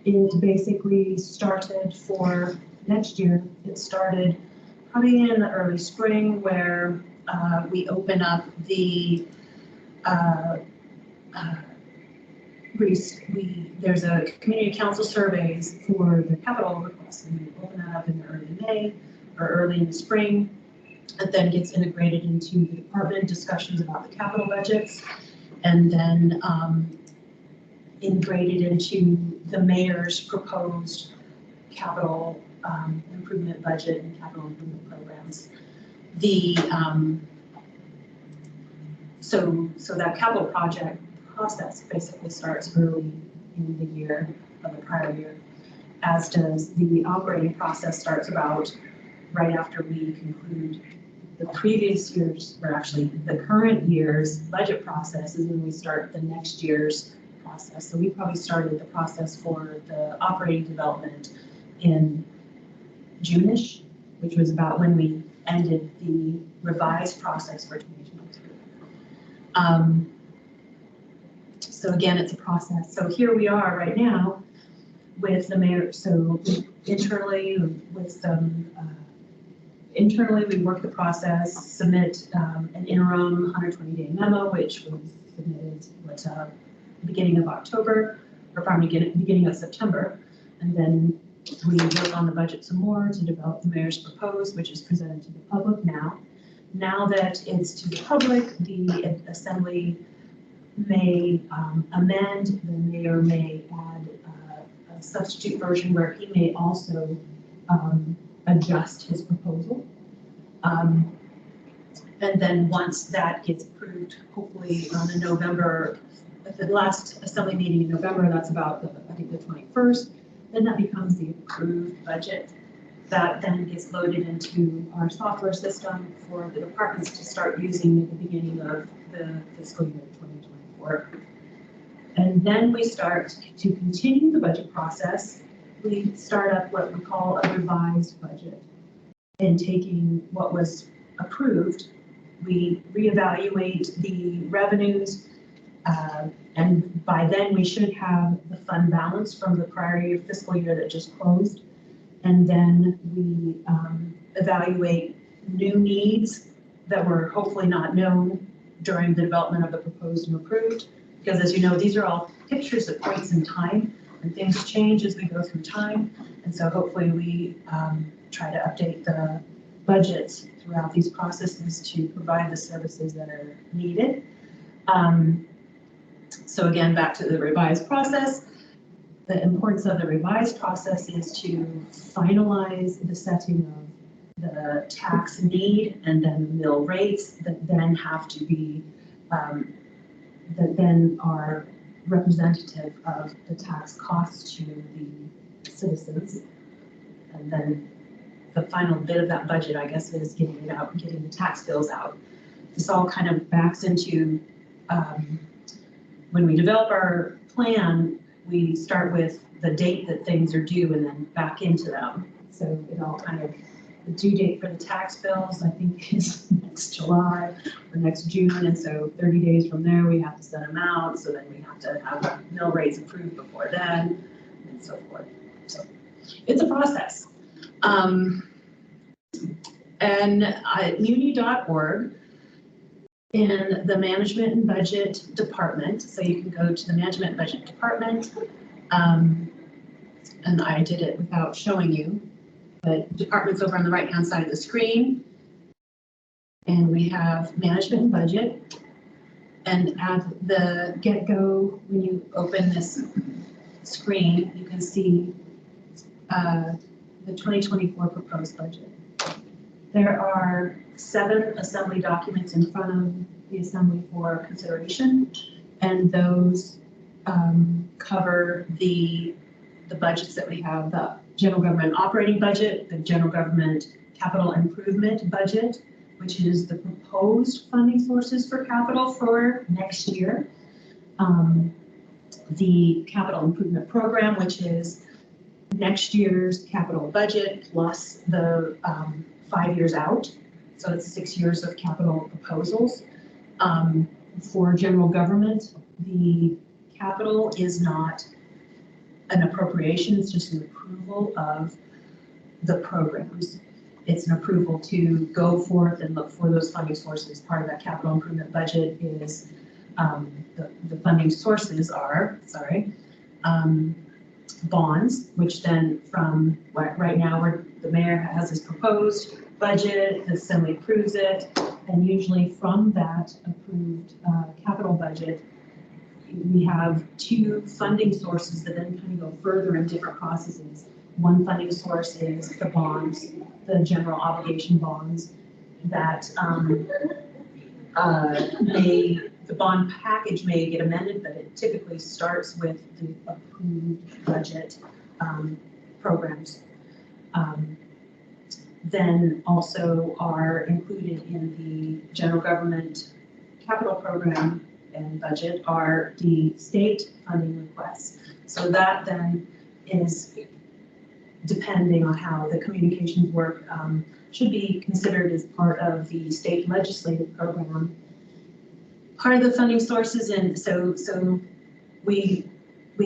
It basically started for next year. It started probably in the early spring where we open up the there's a community council surveys for the capital requests, and we open that up in the early May or early in the spring. It then gets integrated into the department discussions about the capital budgets, and then integrated into the mayor's proposed capital improvement budget and capital improvement programs. The so that capital project process basically starts early in the year of the prior year, as does the operating process. Starts about right after we conclude the previous year's, or actually the current year's budget process is when we start the next year's process. So we probably started the process for the operating development in June-ish, which was about when we ended the revised process for 2023. So again, it's a process. So here we are right now with the mayor. So internally, with some internally, we work the process, submit an interim 120-day memo, which was submitted at beginning of October, or probably beginning of September, and then we work on the budget some more to develop the mayor's proposed, which is presented to the public now. Now that it's to the public, the assembly may amend, the mayor may add a substitute version where he may also adjust his proposal. And then once that gets approved, hopefully on the November, at the last assembly meeting in November, that's about, I think, the 21st, then that becomes the approved budget. That then gets loaded into our software system for the departments to start using at the beginning of the fiscal year 2024. And then we start to continue the budget process. We start up what we call a revised budget, and taking what was approved we reevaluate the revenues, and by then we should have the fund balance from the prior year fiscal year that just closed. And then we evaluate new needs that were hopefully not known during the development of the proposed and approved. Because as you know, these are all pictures at points in time, and things change as we go through time. And so hopefully we try to update the budgets throughout these processes to provide the services that are needed. So again, back to the revised process. The importance of the revised process is to finalize the setting of the tax need and then the mill rates that then have to be, that then are representative of the tax costs to the citizens. And then the final bit of that budget, I guess, is getting it out, getting the tax bills out. This all kind of backs into, when we develop our plan, we start with the date that things are due and then back into them. So it all kind of, the due date for the tax bills, I think, is next July or next June. And so 30 days from there, we have to send them out. So then we have to have mill rates approved before then and so forth. So it's a process. And at muni.org, in the management and budget department, so you can go to the management and budget department, and I did it without showing you, but department's over on the right hand side of the screen, and we have management and budget, and at the get-go, when you open this screen, you can see the 2024 proposed budget. There are 7 assembly documents in front of the assembly for consideration, and those cover the budgets that we have: the general government operating budget, the general government capital improvement budget, which is the proposed funding sources for capital for next year, the capital improvement program, which is next year's capital budget plus the 5 years out. So it's 6 years of capital proposals. For general government, the capital is not an appropriation, it's just an approval of the programs. It's an approval to go forth and look for those funding sources. Part of that capital improvement budget is the funding sources are, bonds, which then from right now where the mayor has his proposed budget, the assembly approves it, and usually from that approved capital budget, we have 2 funding sources that then kind of go further in different processes. One funding source is the bonds, the general obligation bonds that the bond package may get amended, but it typically starts with the approved budget programs. Then also are included in the general government capital program and budget are the state funding requests. So that then is, depending on how the communications work, should be considered as part of the state legislative program. Part of the funding sources, and so we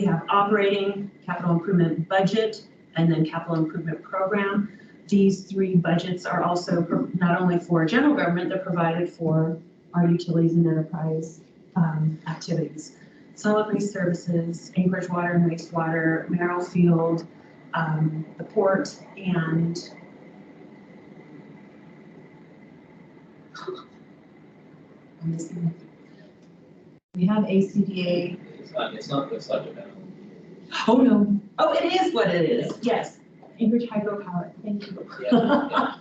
have operating, capital improvement budget, and then capital improvement program. These 3 budgets are also not only for general government, they're provided for our utilities and enterprise activities. Solid waste services, Anchorage Water and Wastewater, Merrill Field, the port, and I'm missing. We have ACDA. It's not Japan. Oh no! Oh, it is what it is. Yes, Anchorage Hydropower. Thank you. Yeah.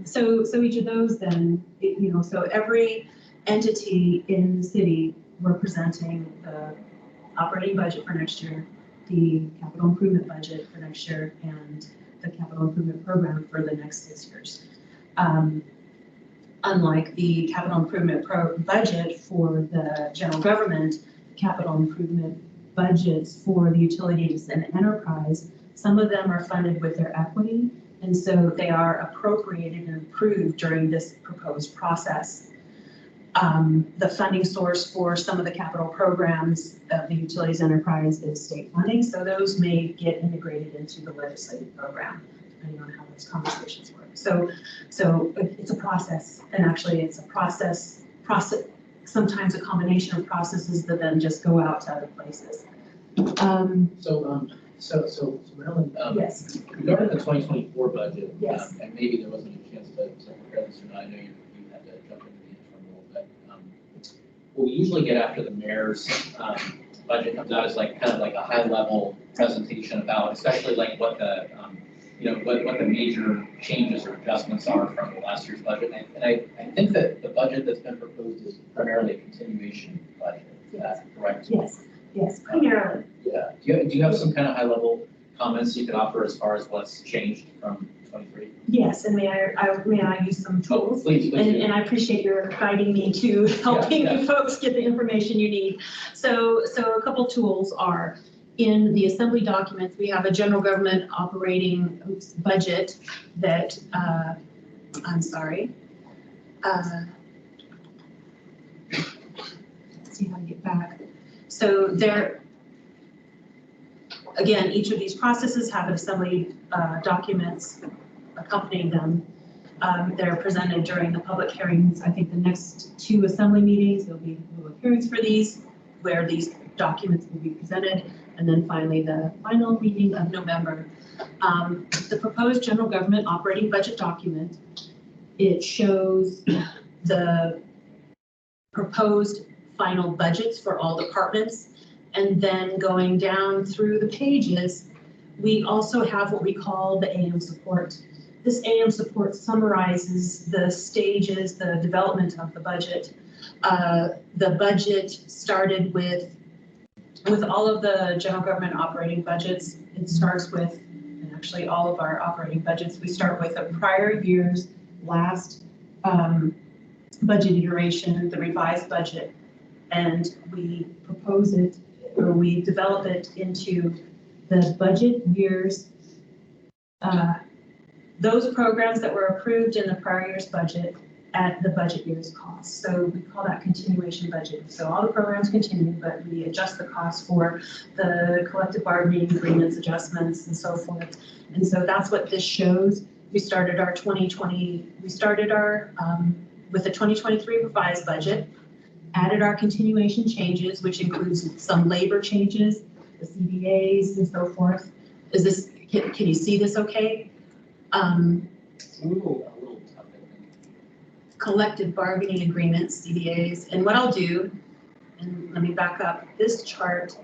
So each of those then, so every entity in the city representing the operating budget for next year, the capital improvement budget for next year, and the capital improvement program for the next 6 years. Unlike the capital improvement budget for the general government, capital improvement budgets for the utilities and enterprise, some of them are funded with their equity And so they are appropriated and approved during this proposed process. The funding source for some of the capital programs of the utilities enterprise is state funding, so those may get integrated into the legislative program, depending on how those conversations work. So it's a process, and actually it's a process, sometimes a combination of processes that then just go out to other places. So Marilyn, Yes. regarding the 2024 budget, Yes. and maybe there wasn't a chance to prepare this or not, I know you had to jump into the interim role, but what we usually get after the mayor's budget comes out is like kind of like a high level presentation about, especially like what the what the major changes or adjustments are from last year's budget. And I think that the budget that's been proposed is primarily a continuation budget. Is that correct? Yes, primarily. Yeah. Do you have some kind of high level comments you could offer as far as what's changed from 23? Yes, and may I use some tools? Please. And I appreciate your guiding me to helping Yeah. you folks get the information you need. So a couple tools are, in the assembly documents, we have a general government operating budget that, let's see how to get back. So there, again, each of these processes have an assembly documents accompanying them. They're presented during the public hearings. I think the next 2 assembly meetings, there'll be public hearings for these, where these documents will be presented. And then finally, the final meeting of November. The proposed general government operating budget document, it shows the proposed final budgets for all departments. And then going down through the pages, we also have what we call the AM support. This AM support summarizes the stages, the development of the budget. The budget started with all of the general government operating budgets. It starts with, and actually all of our operating budgets, we start with a prior year's last budget iteration, the revised budget, and we propose it, or we develop it into the budget years, those programs that were approved in the prior year's budget at the budget year's cost. So we call that continuation budget. So all the programs continue, but we adjust the cost for the collective bargaining agreements, adjustments, and so forth. And so that's what this shows. We started our with the 2023 revised budget, added our continuation changes, which includes some labor changes, the CBAs and so forth. Is this, can you see this okay? It's a little tough, I think. Collective bargaining agreements, CBAs, and what I'll do, and let me back up, this chart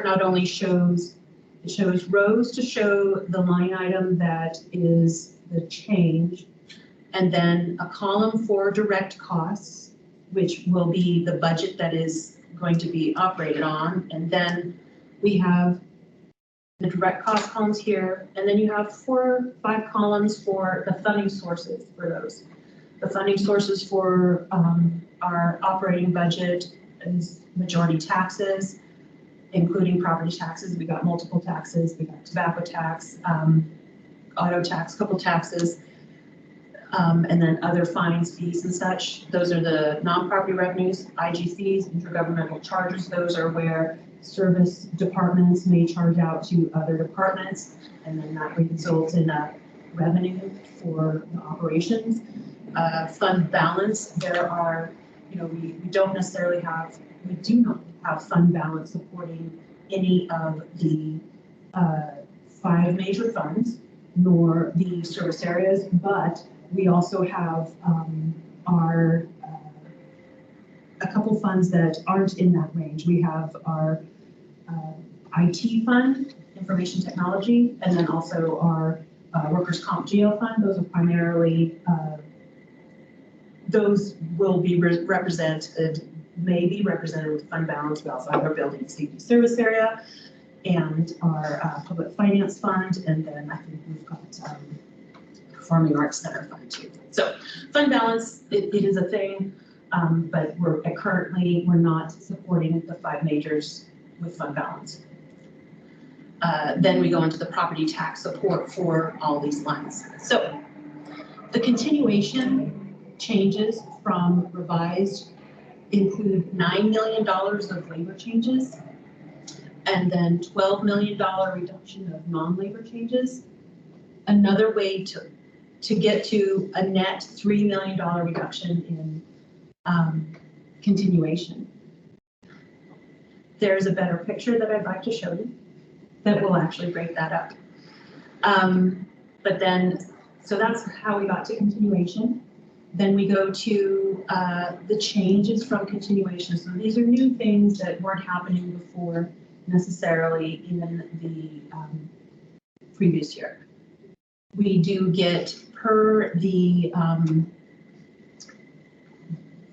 not only shows, it shows rows to show the line item that is the change, and then a column for direct costs, which will be the budget that is going to be operated on, and then we have the direct cost columns here, and then you have 4 or 5 columns for the funding sources for those. The funding sources for our operating budget is majority taxes, including property taxes. We got multiple taxes. We got tobacco tax, auto tax, couple taxes, and then other fines, fees, and such. Those are the non-property revenues, IGCs, intergovernmental charges. Those are where service departments may charge out to other departments, and then that results in a revenue for the operations. Fund balance, there are, we don't necessarily have, we do not have fund balance supporting any of the 5 major funds, nor the service areas, but we also have a couple funds that aren't in that range. We have our IT fund, information technology, and then also our workers' comp geo fund. Those are primarily, those will be represented, may be represented with fund balance. We also have our building and safety service area and our public finance fund, and then I think we've got Performing Arts Center fund too. So fund balance, it is a thing, but currently we're not supporting the 5 majors with fund balance. Then we go into the property tax support for all these lines. So the continuation changes from revised include $9 million of labor changes and then $12 million reduction of non-labor changes. Another way to get to a net $3 million reduction in continuation. There's a better picture that I'd like to show you that will actually break that up. But then, so that's how we got to continuation. Then we go to the changes from continuation. So these are new things that weren't happening before necessarily in the previous year. We do get per the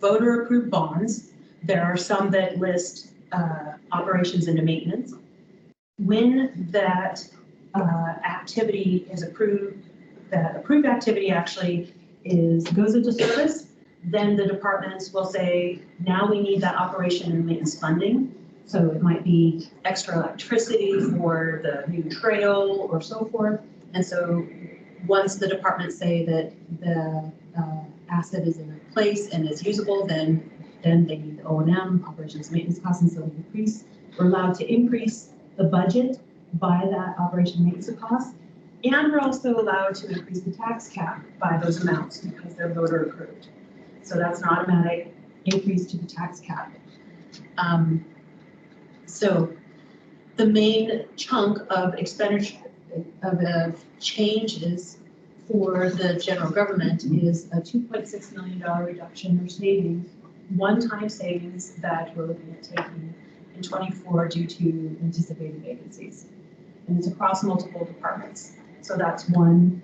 voter approved bonds. There are some that list operations into maintenance. When that activity is approved, that approved activity actually goes into service, then the departments will say, now we need that operation and maintenance funding. So it might be extra electricity for the new trail or so forth. And so once the departments say that the asset is in place and is usable, then they need the O&M, operations maintenance costs, and so we're allowed to increase the budget by that operation maintenance cost. And we're also allowed to increase the tax cap by those amounts because they're voter approved. So that's an automatic increase to the tax cap. So the main chunk of expenditure of changes for the general government is a $2.6 million reduction or savings, one-time savings that we're looking at taking in 24 due to anticipated vacancies. And it's across multiple departments. So that's one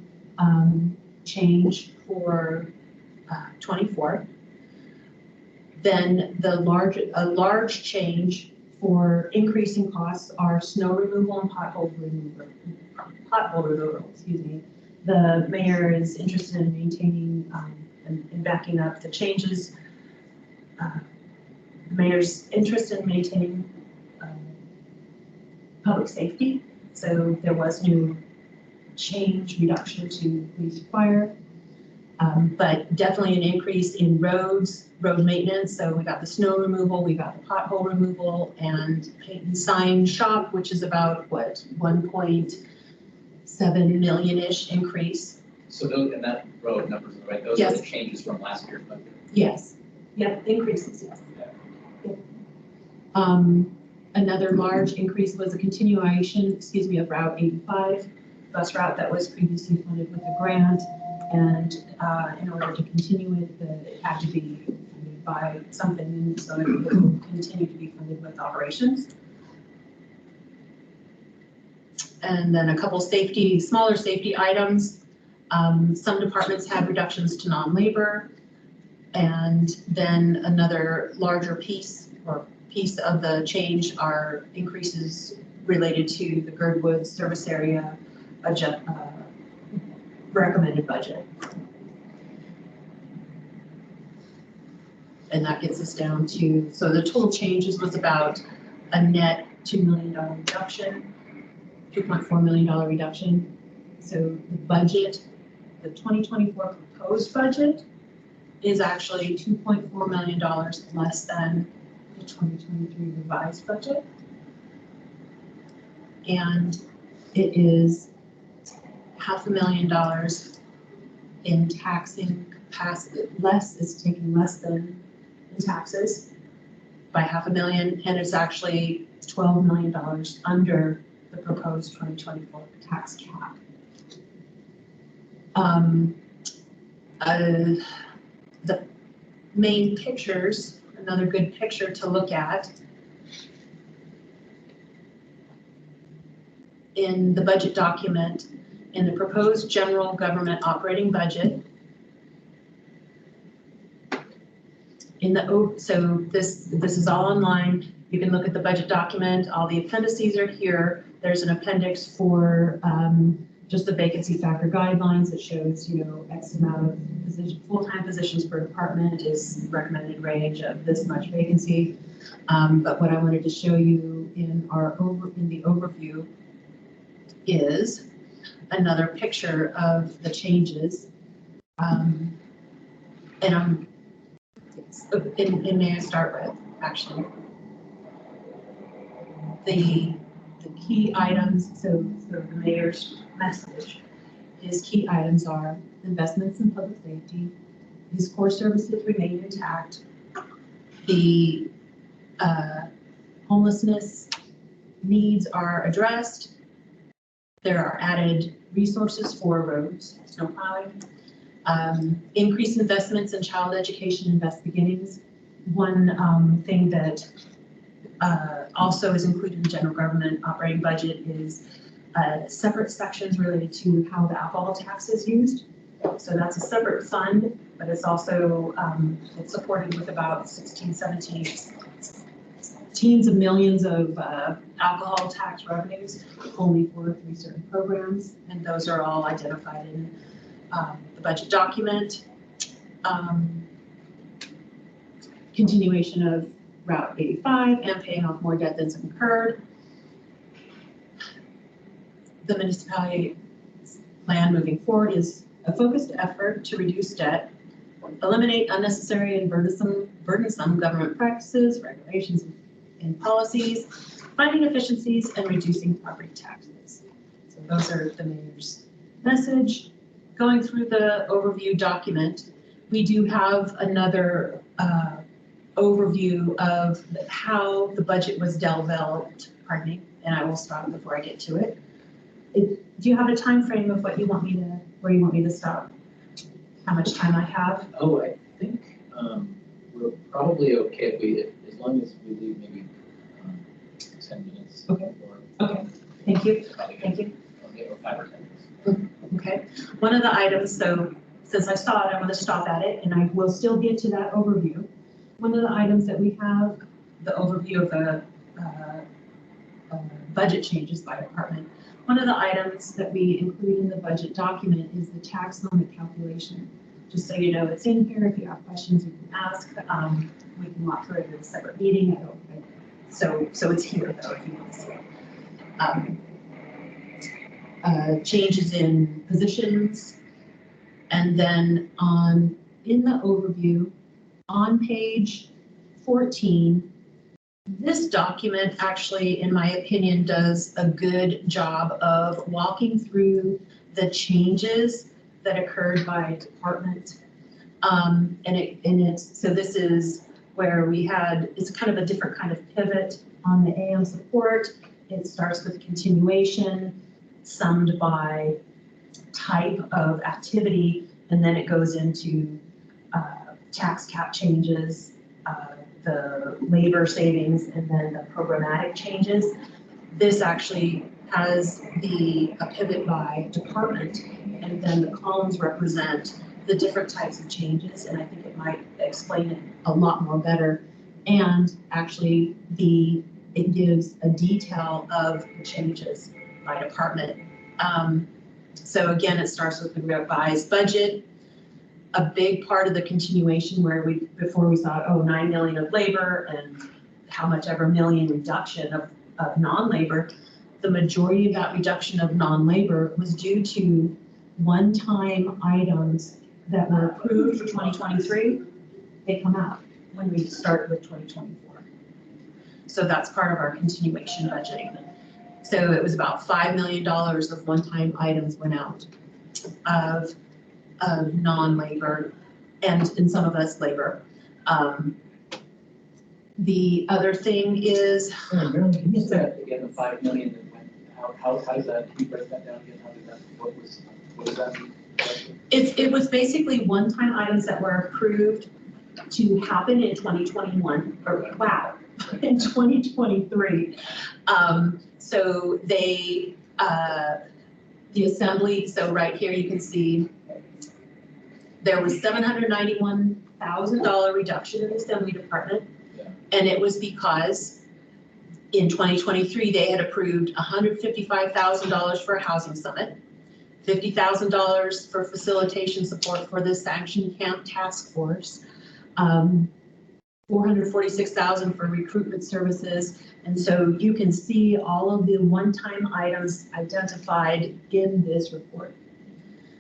change for 24. Then a large change for increasing costs are snow removal and pothole removal, excuse me. The mayor is interested in maintaining and backing up the changes. The mayor's interested in maintaining public safety. So there was new reduction to police fire, but definitely an increase in road maintenance. So we got the snow removal, we got the pothole removal, and paint and sign shop, which is about what, 1.7 million-ish increase. So those, and that road numbers, right, those are the changes from last year's budget? Yes, yep, increases, yes. Yep. Another large increase was a continuation, of Route 85, bus route that was previously funded with a grant. And in order to continue it had to be funded by something, so it will continue to be funded with operations. And then a couple smaller safety items. Some departments had reductions to non-labor, and then another larger piece of the change are increases related to the Girdwood service area recommended budget. And that gets us down to, so the total changes was about a net $2 million reduction, $2.4 million reduction. So the budget, the 2024 proposed budget is actually $2.4 million less than the 2023 revised budget. And it is $500,000 in taxing capacity, it's taking less than in taxes by $500,000, and it's actually $12 million under the proposed 2024 tax cap. The main pictures, another good picture to look at in the budget document, in the proposed general government operating budget. So this is all online. You can look at the budget document. All the appendices are here. There's an appendix for just the vacancy factor guidelines that shows, X amount of full-time positions per department is recommended range of this much vacancy. But what I wanted to show you in the overview is another picture of the changes. And may I start with, actually, the key items, so the mayor's message, his key items are investments in public safety, his core services remain intact, the homelessness needs are addressed, there are added resources for roads, snow plowing, increased investments in child education and best beginnings. One thing that also is included in the general government operating budget is separate sections related to how the alcohol tax is used. So that's a separate fund, but it's also it's supported with about 17 teens of millions of alcohol tax revenues, only for 3 certain programs, and those are all identified in the budget document. Continuation of Route 85 and paying off more debt than's incurred. The municipality plan moving forward is a focused effort to reduce debt, eliminate unnecessary and burdensome government practices, regulations, and policies, finding efficiencies, and reducing property taxes. So those are the mayor's message. Going through the overview document, we do have another overview of how the budget was developed, pardon me, and I will stop before I get to it. Do you have a time frame of what you want me to, where you want me to stop? How much time I have? Oh, I think we're probably okay if we, as long as we leave maybe 10 minutes. Okay. Or, Okay, thank you, thank you. Okay, or 5 or 10 minutes. Okay, one of the items, so since I saw it, I'm going to stop at it, and I will still get to that overview. One of the items that we have, the overview of the budget changes by department. One of the items that we include in the budget document is the tax limit calculation. Just so you know, it's in here. If you have questions, you can ask. We can walk through it in a separate meeting. So it's here though, if you want to see it. Changes in positions, and then in the overview on page 14. This document actually, in my opinion, does a good job of walking through the changes that occurred by department. So this is where we had, it's kind of a different kind of pivot on the AM support. It starts with continuation, summed by type of activity, and then it goes into tax cap changes, the labor savings, and then the programmatic changes. This actually has a pivot by department, and then the columns represent the different types of changes, and I think it might explain it a lot more better. And actually it gives a detail of the changes by department. So again, it starts with the revised budget. A big part of the continuation where before we saw, 9 million of labor and how much ever million reduction of non-labor, the majority of that reduction of non-labor was due to one-time items that were approved for 2023. They come out when we start with 2024. So that's part of our continuation budgeting. So it was about $5 million of one-time items went out of non-labor and in some of us labor. The other thing is. Can you say that again, the 5 million that went, how does that, can you break that down again? How did that, what does that mean? It was basically one-time items that were approved to happen in 2021, or wow, in 2023. So they, the assembly, so right here you can see there was $791,000 reduction in the assembly department. Yeah. And it was because in 2023, they had approved $155,000 for a housing summit, $50,000 for facilitation support for the Sanction Camp Task Force, 446,000 for recruitment services. And so you can see all of the one-time items identified in this report.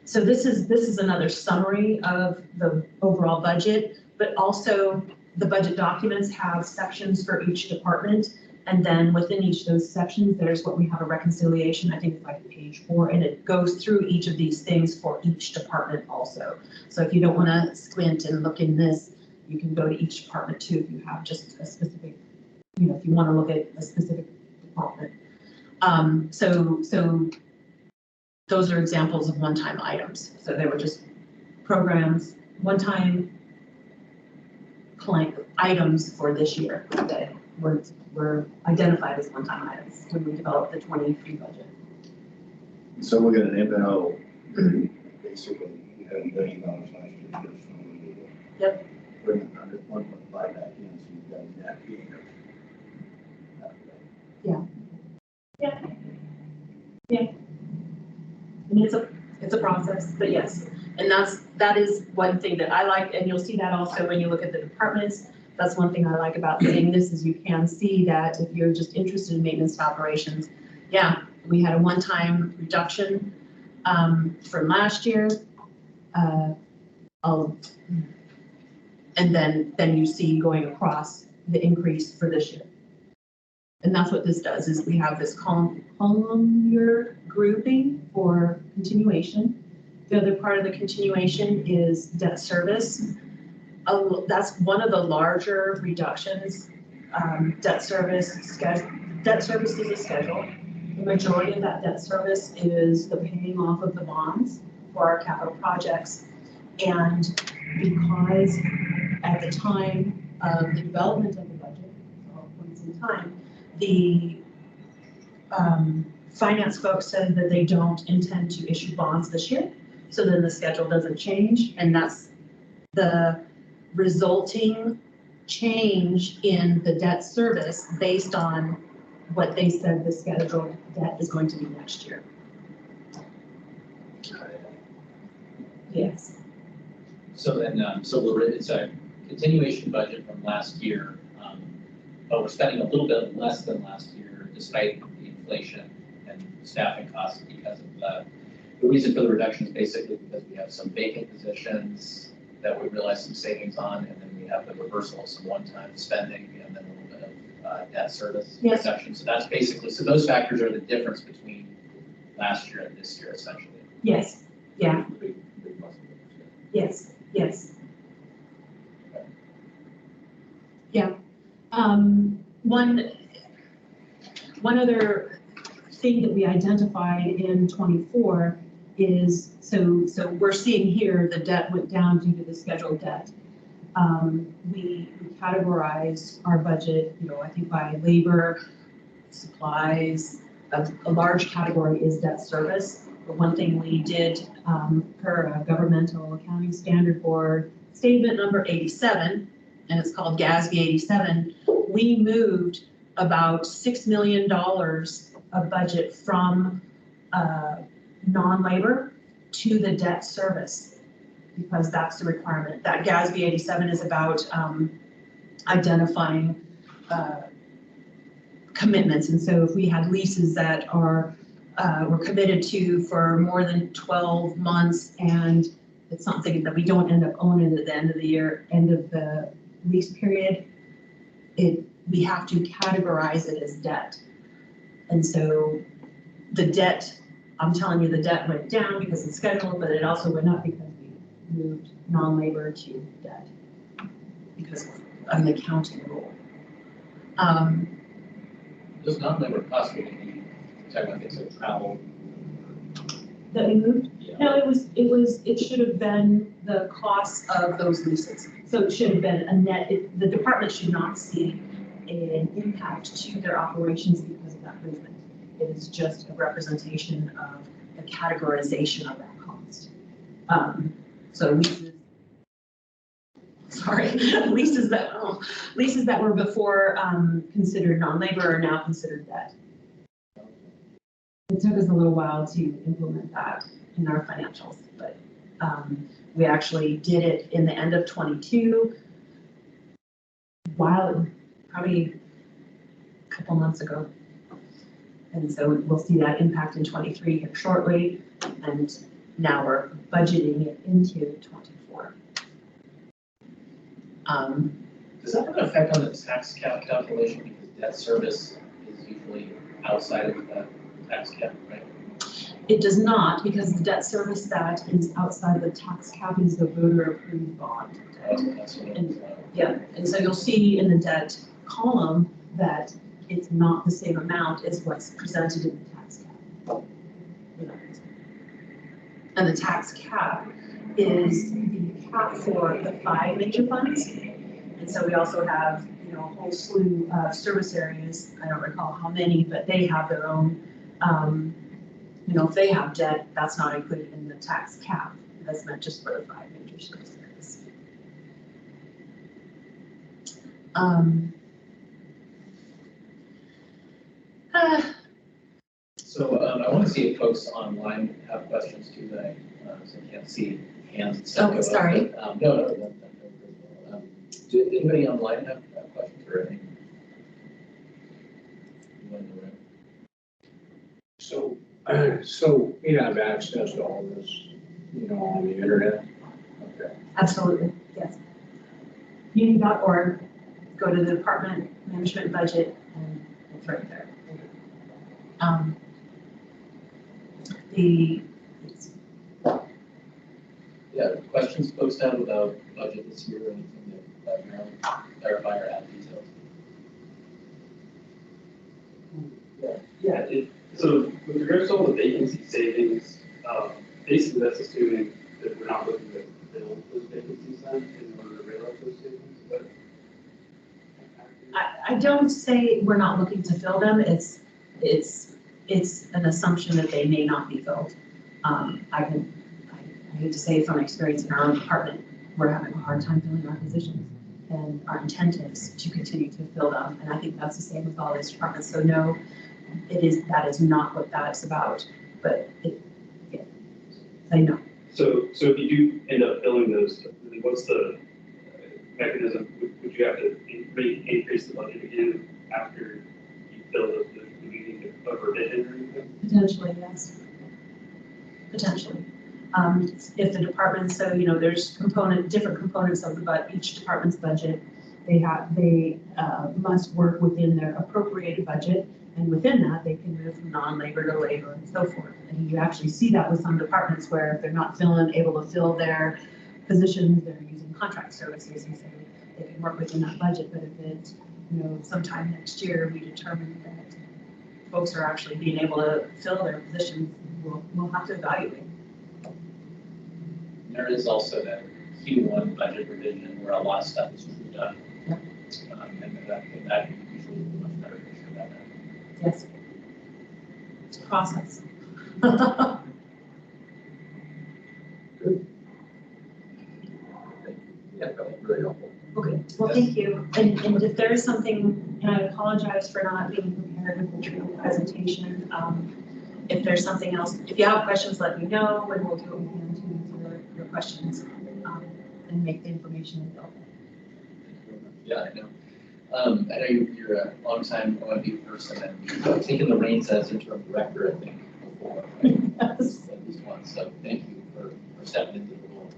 So this is another summary of the overall budget, but also the budget documents have sections for each department. And then within each of those sections, there's what we have a reconciliation, I think it's like page 4, and it goes through each of these things for each department also. So if you don't want to squint and look in this, you can go to each department too if you have just a specific, if you want to look at a specific department. So those are examples of one-time items. So they were just programs, one-time items for this year that were identified as one-time items when we developed the 23 budget. So we're gonna ML, basically, you had $1 million last year. Yep. Bring it under 1.5 back in, so you've got a net gain of. Yeah. And it's a process, but yes. And that is one thing that I like, and you'll see that also when you look at the departments. That's one thing I like about saying this is you can see that if you're just interested in maintenance and operations, yeah, we had a one-time reduction from last year. And then you see going across the increase for this year. And that's what this does, is we have this columnar grouping for continuation. The other part of the continuation is debt service. That's one of the larger reductions. Debt service is a schedule. The majority of that debt service is the paying off of the bonds for our capital projects. And because at the time of the development of the budget, at all points in time, the finance folks said that they don't intend to issue bonds this year. So then the schedule doesn't change, and that's the resulting change in the debt service based on what they said the scheduled debt is going to be next year. Yes. So then, it's a continuation budget from last year, but we're spending a little bit less than last year despite the inflation and staffing costs because of the reason for the reduction is basically because we have some vacant positions that we realized some savings on, and then we have the reversal of some one-time spending and then a little bit of debt service reduction. So that's basically, so those factors are the difference between last year and this year essentially. Yes, yeah. Yes, yes. Yeah. One other thing that we identified in 24 is, so we're seeing here the debt went down due to the scheduled debt. We categorized our budget, I think by labor, supplies. A large category is debt service. But one thing we did per a governmental accounting standard board statement number 87, and it's called GASB 87, we moved about $6 million of budget from non-labor to the debt service, because that's the requirement. That GASB 87 is about identifying commitments. And so if we had leases that are we're committed to for more than 12 months and it's something that we don't end up owning at the end of the year, end of the lease period, we have to categorize it as debt. And so the debt, I'm telling you, the debt went down because it's scheduled, but it also went up because we moved non-labor to debt because of an accounting rule. Those non-labor costs would be, talking about things like travel. That we moved? Yeah. No, it should have been the cost of those leases. So it should have been a net, the department should not see an impact to their operations because of that movement. It is just a representation of the categorization of that cost. So leases that were before considered non-labor are now considered debt. It took us a little while to implement that in our financials, but we actually did it in the end of 22. while, probably a couple months ago. And so we'll see that impact in 23 here shortly, and now we're budgeting it into 24. Does that have an effect on the tax cap calculation, because debt service is usually outside of the tax cap, right? It does not, because the debt service that is outside the tax cap is the voter approved bond. That's what it is. Yeah, and so you'll see in the debt column that it's not the same amount as what's presented in the tax cap. And the tax cap is the cap for the 5 major funds. And so we also have, you know, a whole slew of service areas. I don't recall how many, but they have their own, you know, if they have debt, that's not included in the tax cap. That's meant just for the 5 major service areas. So I want to see if folks online have questions too, that so I can't see hands and stuff. Oh, sorry. But, no. Do anybody online have questions or anything? Anyone in the room? So we have access to all this, you know, on the internet? Okay. Absolutely, yes. Uni.org, go to the department management budget, and it's right there. Yeah, questions folks have about budget this year or anything that Marilyn clarify or add details? So with regards to all the vacancy savings, basically that's assuming that we're not looking to fill those vacancies then in order to realize those savings, but. I don't say we're not looking to fill them, it's an assumption that they may not be filled. I hate to say from experience in our own department, we're having a hard time filling our positions. And our intent is to continue to fill them, and I think that's the same with all these departments. So no, that is not what that's about, but I know. So if you do end up filling those, what's the mechanism? Would you have to increase the budget again after you fill the meeting of revision or anything? Potentially, yes. Potentially. If the department, so, you know, there's different components of each department's budget. They must work within their appropriated budget, and within that, they can move from non-labor to labor and so forth. And you actually see that with some departments where if they're not able to fill their positions, they're using contract services, and so they can work within that budget. But if it, you know, sometime next year, we determine that folks are actually being able to fill their positions, we'll have to evaluate. There is also that Q1 budget revision where a lot of stuff is done. Yep. And that usually is a much better picture about that. Yes. It's a process. Yeah, that was really helpful. Okay, well, thank you. And if there is something, and I apologize for not being prepared with the true presentation. If there's something else, if you have questions, let me know, and we'll do what we can to answer your questions and make the information available. Yeah, I know. I know you're a longtime OMB person and you've taken the reins as interim director, I think, before. Right? Yes. At least once, so thank you for stepping into the role.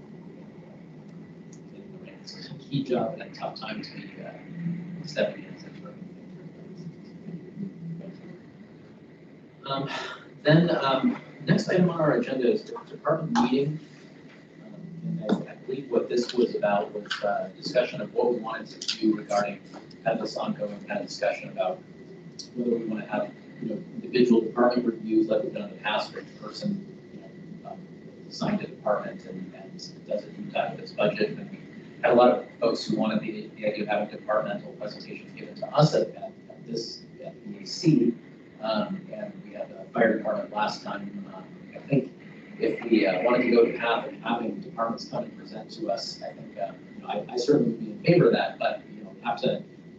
Taking the reins. It's a key job and a tough time to be stepping in as interim. Next item on our agenda is the department meeting. And I believe what this was about was discussion of what we wanted to do regarding kind of this ongoing kind of discussion about whether we want to have, you know, individual department reviews like we've done in the past, where each person, you know, assigned a department and does a deep dive of its budget. And we had a lot of folks who wanted the idea of having departmental presentations given to us at BAC. And we had the fire department last time. I think if we wanted to go to path of having departments come and present to us, I think you know, I certainly would be in favor of that. But you know,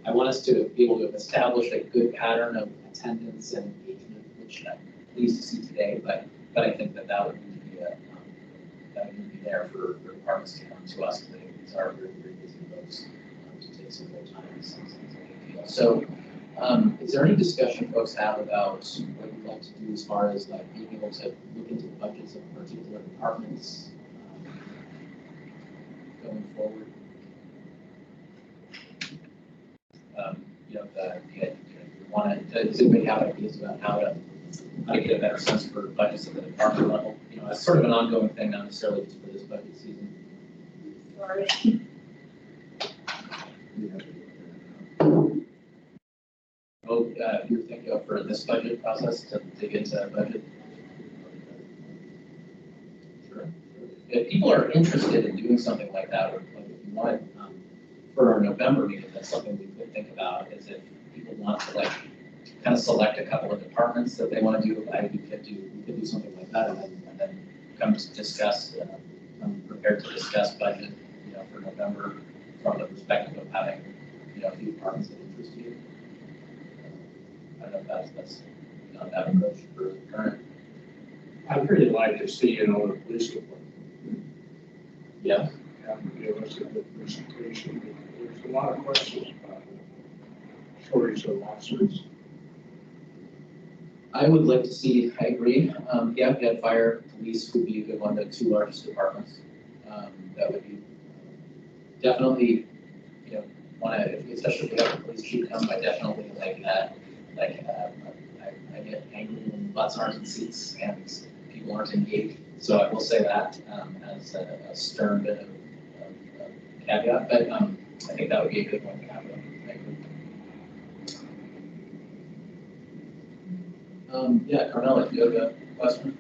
I want us to be able to establish a good pattern of attendance and engagement, which I'm pleased to see today. But I think that would need to be there for departments to come to us. Because these are very, very busy folks to take some more time. Sounds like a deal. So, is there any discussion folks have about what you'd like to do as far as like being able to look into the budgets of particular departments going forward? You know, does anybody have ideas about how to get a better sense for budgets at the department level? You know, it's sort of an ongoing thing, not necessarily just for this budget season. Sorry. Oh, you're thinking of for this budget process to dig into that budget? Sure. If people are interested in doing something like that, or like if you want, for our November meeting, that's something we could think about, is if people want to like kind of select a couple of departments that they want to do, we could do something like that, and then come to discuss, I'm prepared to discuss budget, you know, for November from the perspective of having, you know, a few departments that interest you. I don't know if that's not that approach for the current. I'd really like to see, you know, the police department. Yeah. Have them give us a good presentation. There's a lot of questions about it. Shortage of officers. I would like to see, I agree, yeah, fire, police would be a good one, the two largest departments. That would be definitely, you know, especially if we have the police chief come, I definitely like that. I get angry when butts aren't in seats and people aren't engaged. So I will say that as a stern bit of caveat, but I think that would be a good one to have. Yeah, Carmela, if you have a question?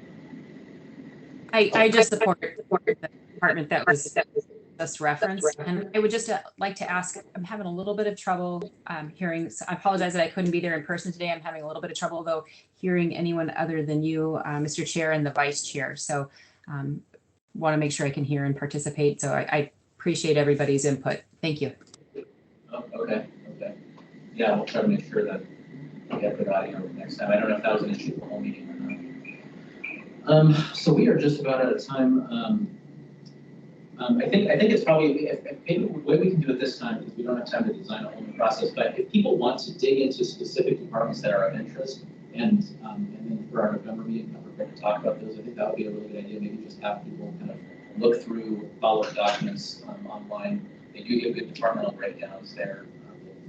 I just support the department that was just referenced. And I would just like to ask, I'm having a little bit of trouble hearing, so I apologize that I couldn't be there in person today. I'm having a little bit of trouble though hearing anyone other than you, Mr. Chair and the Vice Chair. So want to make sure I can hear and participate. So I appreciate everybody's input. Thank you. Oh, okay. Yeah, we'll try to make sure that we get good audio next time. I don't know if that was an issue for the whole meeting or not. So we are just about out of time. I think it's probably, maybe the way we can do it this time, because we don't have time to design a whole new process, but if people want to dig into specific departments that are of interest, and then for our November meeting, I'm prepared to talk about those, I think that would be a really good idea. Maybe just have people kind of look through, follow the documents online. They do give good departmental breakdowns there.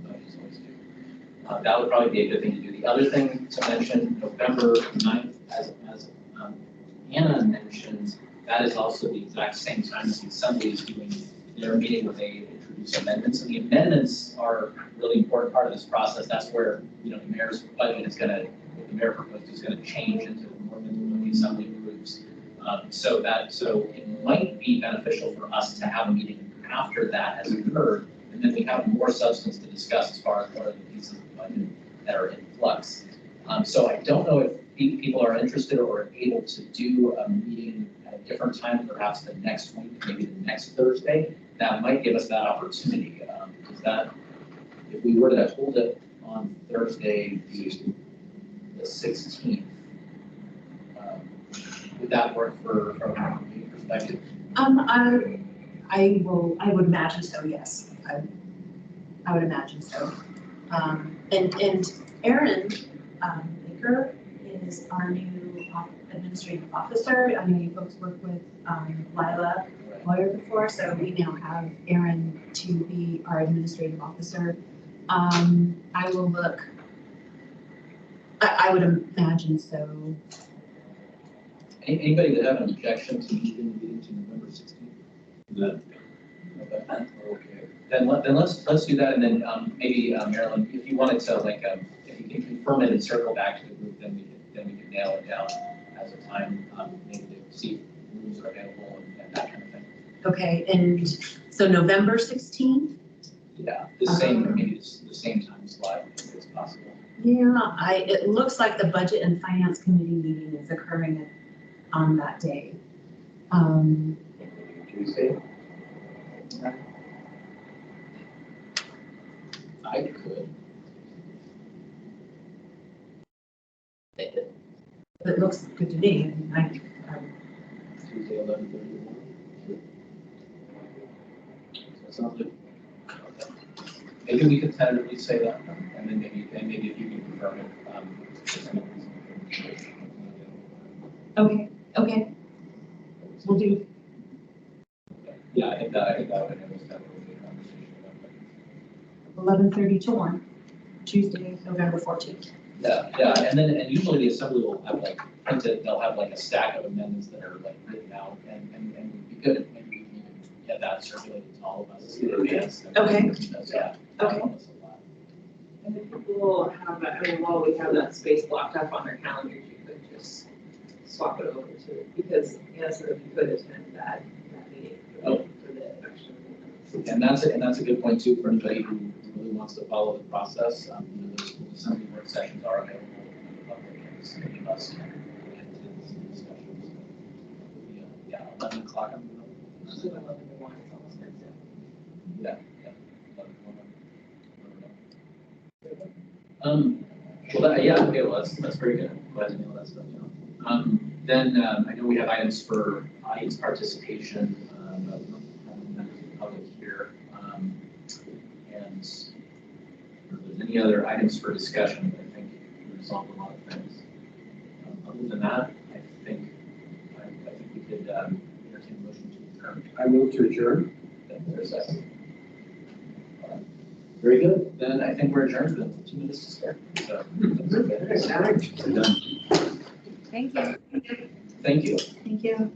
Budgets always do. That would probably be a good thing to do. The other thing to mention, November 9th, as Anna mentioned, that is also the exact same time as the Assembly is doing their meeting where they introduce amendments. And the amendments are a really important part of this process. That's where, you know, the mayor's budget is gonna, what the mayor proposed is gonna change into more of the Assembly groups. So it might be beneficial for us to have a meeting after that has occurred, and then we have more substance to discuss as far as what are the pieces of the budget that are in flux. So I don't know if people are interested or able to do a meeting at a different time, perhaps the next week, maybe the next Thursday. That might give us that opportunity, because that, if we were to hold it on Thursday, the 16th, would that work from a meeting perspective? I would imagine so, yes. I would imagine so. And Erin Baker is our new administrative officer. I know you folks worked with Lila Lawyer before, so we now have Erin to be our administrative officer. I will look, I would imagine so. Anybody that have an objection to moving the meeting to November 16th? No. Okay. Then let's do that, and then maybe Marilyn, if you wanted to if you can confirm it and circle back to the group, then we can nail it down as a time, maybe to see if rooms are available and that kind of thing. Okay, and so November 16th? Yeah, maybe the same time slot if it's possible. Yeah, it looks like the Budget and Finance Committee meeting is occurring on that day. Tuesday? I could. It looks good to me. Tuesday, 11:30. So it sounds good. we could tentatively say that, and then maybe if you can confirm it, Okay. We'll do, Yeah, I think that would enable us to have a really good conversation about that. 11:30 to 1, Tuesday, November 14th. Yeah, and usually the assembly will have like printed, they'll have like a stack of amendments that are like written out, and it'd be good if maybe we can even get that circulated to all of us in advance. Okay. Yeah. Okay. And if people have that, I mean, while we have that space blocked up on their calendars, you could just swap it over to, because, yes, or you could attend that meeting for the actual. And that's a good point too, for anybody who really wants to follow the process. Those school assembly work sessions are available to the public, and so any of us can attend these discussions. Yeah, 11 o'clock on the. Usually 11 to 1, it's almost good to. Yeah. 11 to 1. Okay, well, that's very good. I'm glad to know that stuff, Then, I know we have items for audience participation, but we don't have members of the public here. And if there's any other items for discussion, I think we resolved a lot of things. Other than that, I think we could, entertain a motion to adjourn. I move to adjourn. There's a second. Very good. Then I think we're adjourned then, 2 minutes to spare. So, we're done. Thank you. Thank you. Thank you.